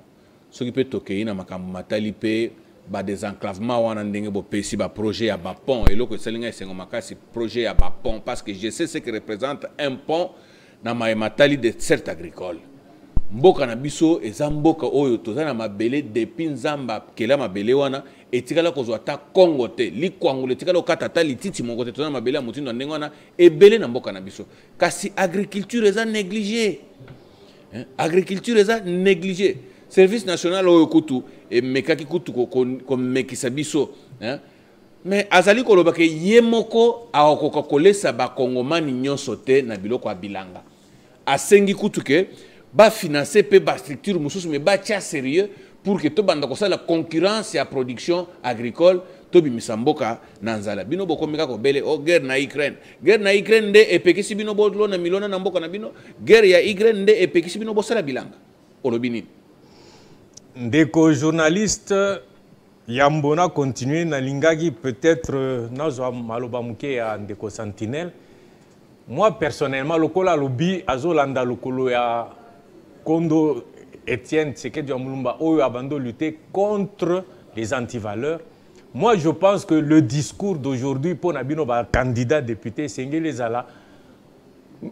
S2: soki pe tokei na makambo matali pe ba désenclavement wana ndenge bo pesi ba projet ya ba pont eloko esalinga esengo makasi projet ya ba pont parce que je sais ce que représente un pont na matali de certes agricole mboka na biso eza mboka oyo tozana mabele depuis nzamba kela mabele wana etikala kozwa ta Congo te likwangule etikala okata ta lititi moko te tozana mabele ya mutindo ndenge wana ebele na mboka na biso kasi agriculture eza négligé agriculture eza négligé service national oyo kutu emekaki kutu ko mekisa biso mais azali koloba ke ye moko akokoka kolesa ba kongomani nyonso te na biloko ya bilanga asengi kutu ke ba financer pe ba structure mususu mais ba tia sérieux pour que to banda ko la concurrence ya production agricole to bimisa mboka na nzala bino bokomeka ko bele o guerre na Ukraine nde epekisi bino bodlo na milona na mboka na bino guerre ya Ukraine nde epekisi bino bosala bilanga olobi nini
S3: ndeko journaliste yambona continuer na lingaki peut-être nazwa maloba muke ya ndeko Sentinelle. Moi personnellement lokola lobi azolanda lokolo ya Kondo Etienne Tshisekedi Mulumba oyo abando lutter contre les antivaleurs. Moi je pense que le discours d'aujourd'hui pour Nabino ba candidat député Sengele Zala,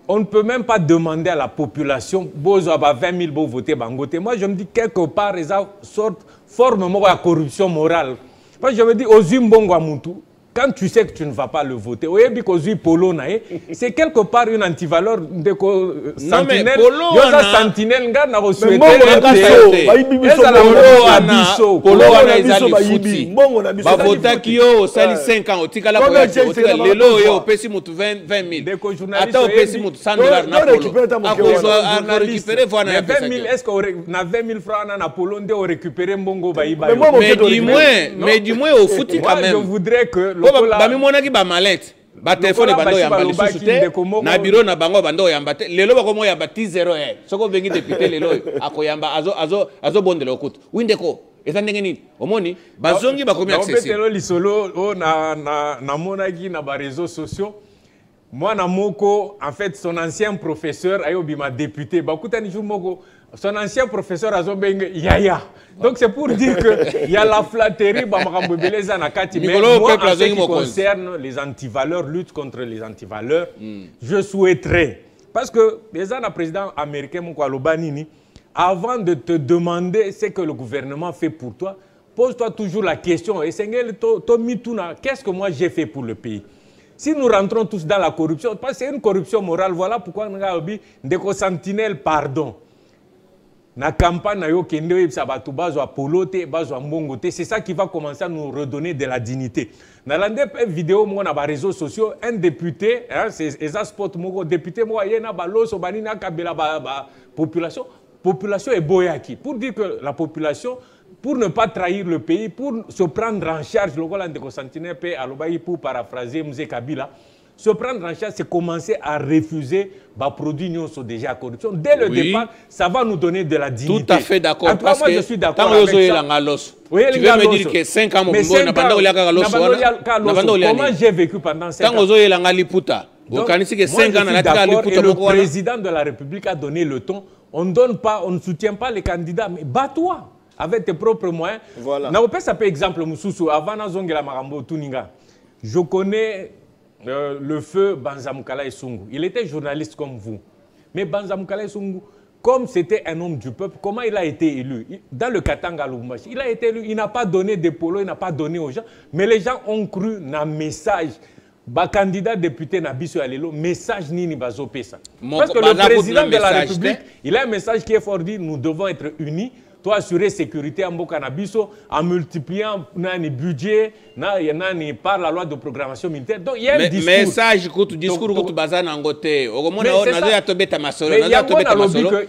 S3: on ne peut même pas demander à la population bozo ba 20 000 bo voter bangote. Moi je me dis quelque part ils ont sorte forme de corruption morale. Moi je me dis aux Zimbongo Amuntu, quand tu sais que tu ne vas pas le voter, c'est quelque part une antivaleur de Sentinelle. Sentinelle, n'a reçu je voudrais que
S2: bami monaki ba malette ba téléphone bando ya mbali susute na bureau na bango bando ya mbate lelo ba komo ya ba 0 soko vengi député lelo akoyamba azo bondela okutu windeko eza ndenge nini omoni bazongi ba komi accessible
S3: betelo lisolo o na monaki na ba réseaux sociaux. Moi na moko en fait son ancien professeur ayobi ma député ba kutani jour moko son ancien professeur azobenge yaya. Donc c'est pour dire que il y a la flatterie mais moi en ce qui concerne les antivaleurs, lutte contre les antivaleurs, je souhaiterais parce que déjà le président américain Mokalobanini avant de te demander ce que le gouvernement fait pour toi, pose-toi toujours la question et qu'est-ce que moi j'ai fait pour le pays? Si nous rentrons tous dans la corruption, parce que c'est une corruption morale, voilà pourquoi nous avons dit Ndeko Sentinelle, pardon. Na campagne na yo kende yebisa batu bazwa polote bazwa mbongote, c'est ça qui va commencer à nous redonner de la dignité. Na lande vidéo mo na ba réseaux sociaux un député hein, c'est eza spot moko député mo yena baloso bani na kabela ba population est boyaki pour dire que la population pour ne pas trahir le pays, pour se prendre en charge le Ndeko Sentinelle pe alobayi pour paraphraser Mzee Kabila Se prendre en charge, c'est commencer à refuser les produits qui sont déjà à corruption. Dès le départ, ça va nous donner de la dignité.
S2: Tout à fait d'accord.
S3: Parce que je suis d'accord avec ça. Tu veux
S2: me dire que 5 ans,
S3: comment j'ai vécu pendant 5 ans? Donc, moi, je suis d'accord et le président de la République a donné le ton. On ne soutient pas les candidats, mais bats-toi avec tes propres moyens.
S1: Voilà.
S3: Ça peut exemple, avant Nazongela Marambo Tuninga, je connais le feu Banzamukala Esungu. Il était journaliste comme vous. Mais Banzamukala Esungu, comme c'était un homme du peuple, comment il a été élu? Dans le Katanga Lubumbashi, il a été élu, il n'a pas donné des polos, il n'a pas donné aux gens. Mais les gens ont cru dans le message. Candidat député Nabiso Alelo, message Nini Bazo Pesa. Parce que le président de la République, il a un message qui est fort dit, nous devons être unis. Toi, assurer sécurité en Bokanabiso, en multipliant le budget, par la loi de programmation militaire. Donc, il y a un discours.
S2: Message, discours, que bazan angoté.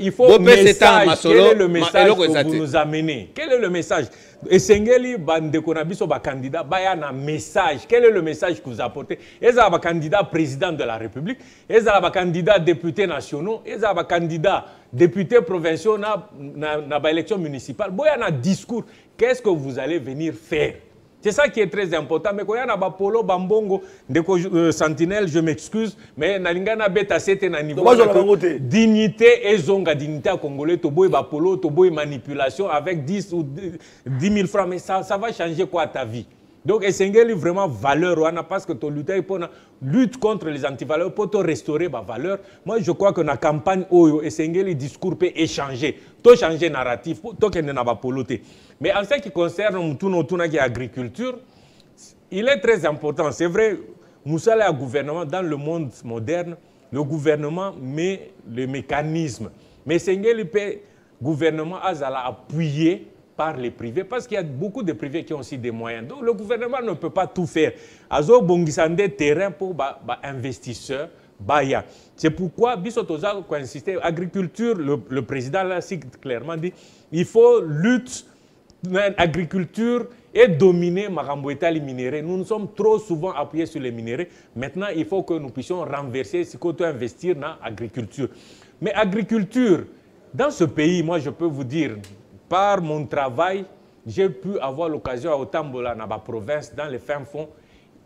S3: Il faut un message. Quel est le message que vous nous amenez? Quel est le message? Et Sengeli, Bandekonabiso, candidat, un message. Quel est le message que vous apportez? Ils ont un candidat président de la République, ils ont un candidat député national, ils ont un candidat député provincial dans l'élection municipale. Il y a un discours. Qu'est-ce que vous allez venir faire? C'est ça qui est très important. Mais quand il y a un polo, bambongo, sentinelle, je m'excuse, mais nalingana beta c'était un niveau de dignité et zonga dignité à Congolais, toboy bapolo, toboy manipulation avec 10 ou 10 000 francs. Mais ça va changer quoi ta vie? Donc, Essengeli vraiment valeur, parce que tu lutte contre les antivaleurs pour te restaurer ma valeur. Moi, je crois que dans la campagne, Essengeli discours peut échanger, tout changer narratif, tout qu'il n'a pas poloté. Mais en ce qui concerne tout l'agriculture, il est très important. C'est vrai, Moussa est un gouvernement dans le monde moderne, le gouvernement met le mécanisme. Mais Essengeli peut gouvernement a appuyé par les privés, parce qu'il y a beaucoup de privés qui ont aussi des moyens. Donc le gouvernement ne peut pas tout faire. Azo bongisande terrain pour investisseurs, baya. C'est pourquoi Bissotoza a insisté, agriculture, le président l'a clairement dit, il faut lutter l'agriculture et dominer Maramboetali minéraux. Nous sommes trop souvent appuyés sur les minéraux. Maintenant, il faut que nous puissions renverser ce qu'on doit investir dans l'agriculture. Mais agriculture, dans ce pays, moi je peux vous dire, par mon travail, j'ai pu avoir l'occasion à Otambola, dans ma province, dans les fins fonds.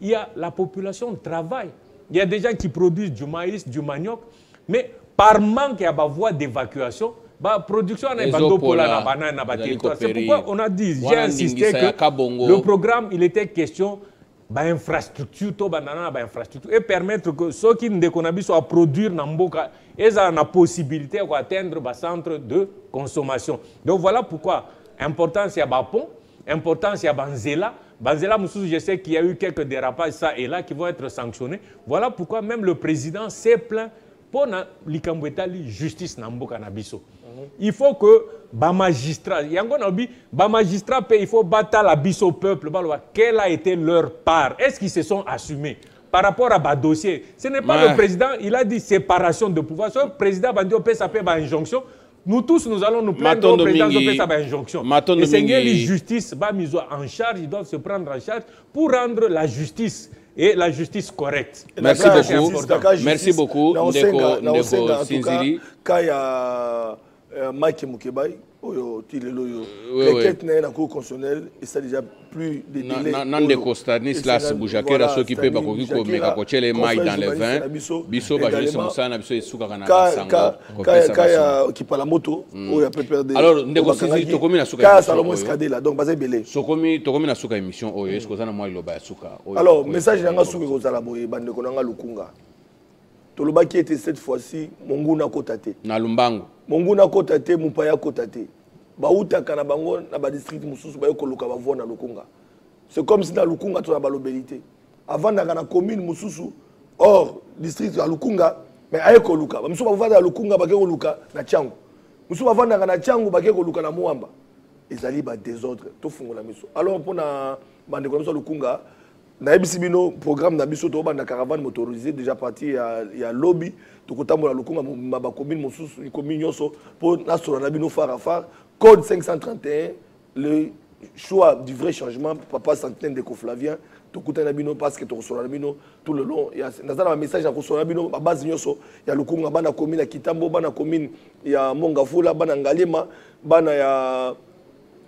S3: Il y a la population de travail. Il y a des gens qui produisent du maïs, du manioc, mais par manque, il y a une voie d'évacuation. La production n'est pas de territoire. C'est pourquoi on a dit, j'ai insisté que le programme, il était question d'infrastructure, et permettre que ceux qui ne connaissent pas produire dans Mboka, ils ont la possibilité d'atteindre le centre de consommation. Donc voilà pourquoi, importance il y a pont, importance il y a Banzela. Banzela, je sais qu'il y a eu quelques dérapages, ça et là, qui vont être sanctionnés. Voilà pourquoi même le président s'est plaint pour la justice dans Mboka Nabiso. Il faut que les magistrats, il faut battre la bise au peuple. Quelle a été leur part? Est-ce qu'ils se sont assumés par rapport à ce dossier? Ce n'est pas le président, il a dit séparation de pouvoir. Le président a dit que ça peut être une injonction. Nous tous, nous allons nous plaindre au président de faire une injonction. Et c'est la justice mise en charge, ils doivent se prendre en charge pour rendre la justice et la justice correcte.
S2: Merci beaucoup. Merci beaucoup.
S1: Ndeko Sinzili. Kaya Mike Mukebai, l'enquête dans la Cour constitutionnelle, et ça déjà plus de délai.
S2: Nandeko Stanislas Boujakera, ceux qui peuvent pas couper les mailles dans les vins. Biso, je ça, na biso esuka kana sango.
S1: Kaya qui parle la moto, il y a peu perdre.
S2: Alors, Ndeko Sinzili, to komi na suka.
S1: Kaya Salomon Escadé là, donc basé belé.
S2: Sokomi, to komi na suka émission, est-ce que ça na moi il oba suka.
S1: Alors, message nanga suka ko zala boye bande ko nanga lukunga. Toloba qui était cette fois-ci Monguna Kotate.
S2: Na Lumbango.
S1: Monguna Kotate, Mupaya Kotate. Bauta kana bango na ba district mususu ba yokoluka ba vona lukunga. C'est comme si dans lukunga tu as ba lobelité. Avant na kana commune mususu hors district ya lukunga mais ayeko luka. Ba mususu ba vanda lukunga ba keko luka na Tchangu. Mususu ba vanda kana Tchangu ba keko luka na Muamba. Ezali ba désordre to fungola miso. Alors pona bande ko lukunga na ebisibino programme na biso to banda caravane motorisée déjà parti ya lobby to kotambola lukunga ba commune mususu commune nyoso pour na solo na bino far code 531 le choix du vrai changement papa Centenaire de Flavien tokutana bino parce que tokosola bino tout le long ya nazana un message à kosola bino ba base nyoso ya lukunga bana commune ya Kitambo bana commune ya Mongafula bana Ngalema bana ya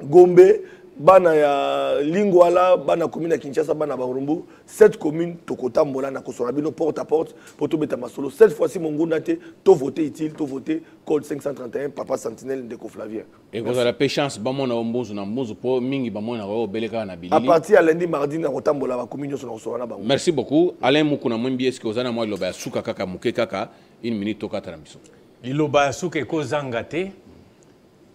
S1: Gombe bana ya Lingwala bana commune ya Kinshasa bana Barumbu 7 communes tokotambola na kosola bino porte à porte pour tout beta masolo cette fois-ci mon ngundate to voter utile to voter code 531 papa Sentinelle de Flavien
S2: et vous avez la chance ba mona ombozo na mbozo po mingi ba mona ko beleka na bilili
S1: à partir à lundi mardi na kotambola ba commune sur na kosola na bango. Merci
S2: beaucoup Alain Mukuna Mwembi est-ce que vous avez moi loba suka kaka muke kaka une minute to katara miso
S3: iloba suka ko zangate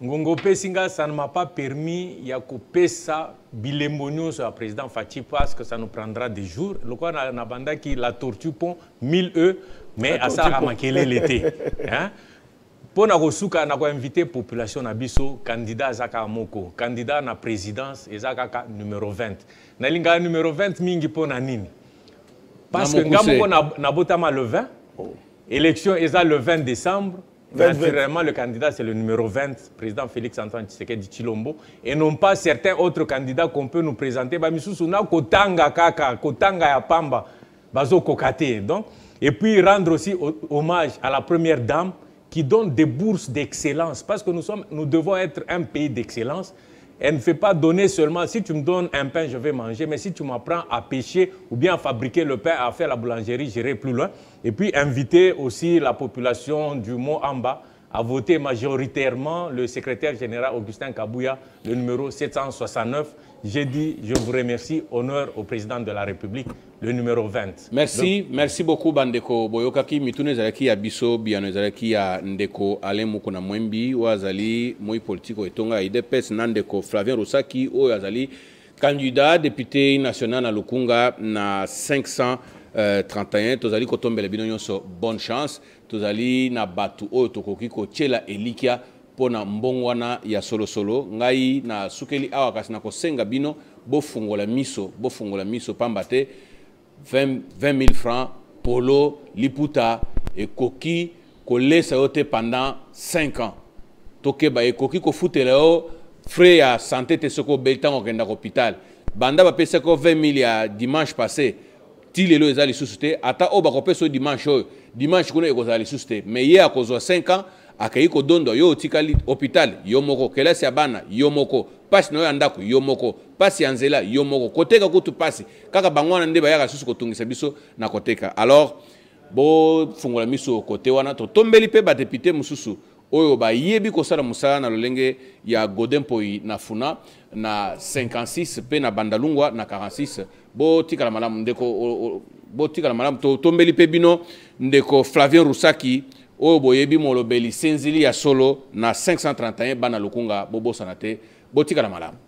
S3: Ngongo Pesinga, ça ne m'a pas permis de pesa bilembo sur le président Fachi parce que ça nous prendra des jours. Le quoi na banda qui la tortue pont 1000 mais à ça a manqué l'été. Pour na kosuka na ko inviter population na biso candidat Zaka Moko, candidat na présidence et Zaka numéro 20. Na linga numéro 20 mingi po na nini. Parce que ngamoko na botama le 20. Élection eza le 20 décembre. Naturellement, le candidat, c'est le numéro 20, président Félix-Antoine Tshisekedi Tshilombo, et non pas certains autres candidats qu'on peut nous présenter. Kotanga Kaka, Kotanga Yapamba, Bazo Kokate. Donc, et puis rendre aussi hommage à la première dame qui donne des bourses d'excellence, parce que nous devons être un pays d'excellence. Elle ne fait pas donner seulement, si tu me donnes un pain, je vais manger, mais si tu m'apprends à pêcher ou bien à fabriquer le pain, à faire la boulangerie, j'irai plus loin. Et puis inviter aussi la population du Mont Amba à voter majoritairement le secrétaire général Augustin Kabouya, le numéro 769. J'ai dit, je vous remercie, honneur au président de la République, le numéro 20.
S2: Merci, merci beaucoup Bandeko Boyokaki, mitune zalaki ya biso, biano zalaki ya Ndeko Alain Mukuna Mwembi, wazali moi politiko etonga IDPS Nandeko Flavien Rusaki, o yazali candidat député national na Lukunga na 531, tozali kotombela bino nyonso bonne chance, tozali na batu o tokoki ko tchela elikia pona mbongwana ya solo solo ngai na sukeli awa kasi na kosenga bino bofungola miso pambate 20 000 francs polo liputa et koki kolesa yote pendant 5 ans tokeba e koki ko futela o frais ya santé te soko beltan okenda hôpital banda ba pesa ko 20 000 ya dimanche passé tilelo ezali susute ata o ba ko pesa dimanche kuna ekozali susute mais hier akozwa 5 ans akayi ko dondo yo tikali hôpital yo moko kelasi ya bana yo moko pasi no yandako yo moko pasi ya nzela yo moko koteka kutu pasi kaka bangwana nde bayaka susu kotungisa biso na koteka alors bo fungola miso kote wana to tombeli pe ba député mususu oyo ba yebi ko sala musala na lolenge ya Godempoi na Funa na 56 pe na Bandalungwa na 46 bo tikala malamu ndeko bo tikala malamu to tombeli pe bino ndeko Flavien Rusaki oyo boyebi molobeli senzili ya solo na 531 bana lukunga bobo sanate botika na malamu.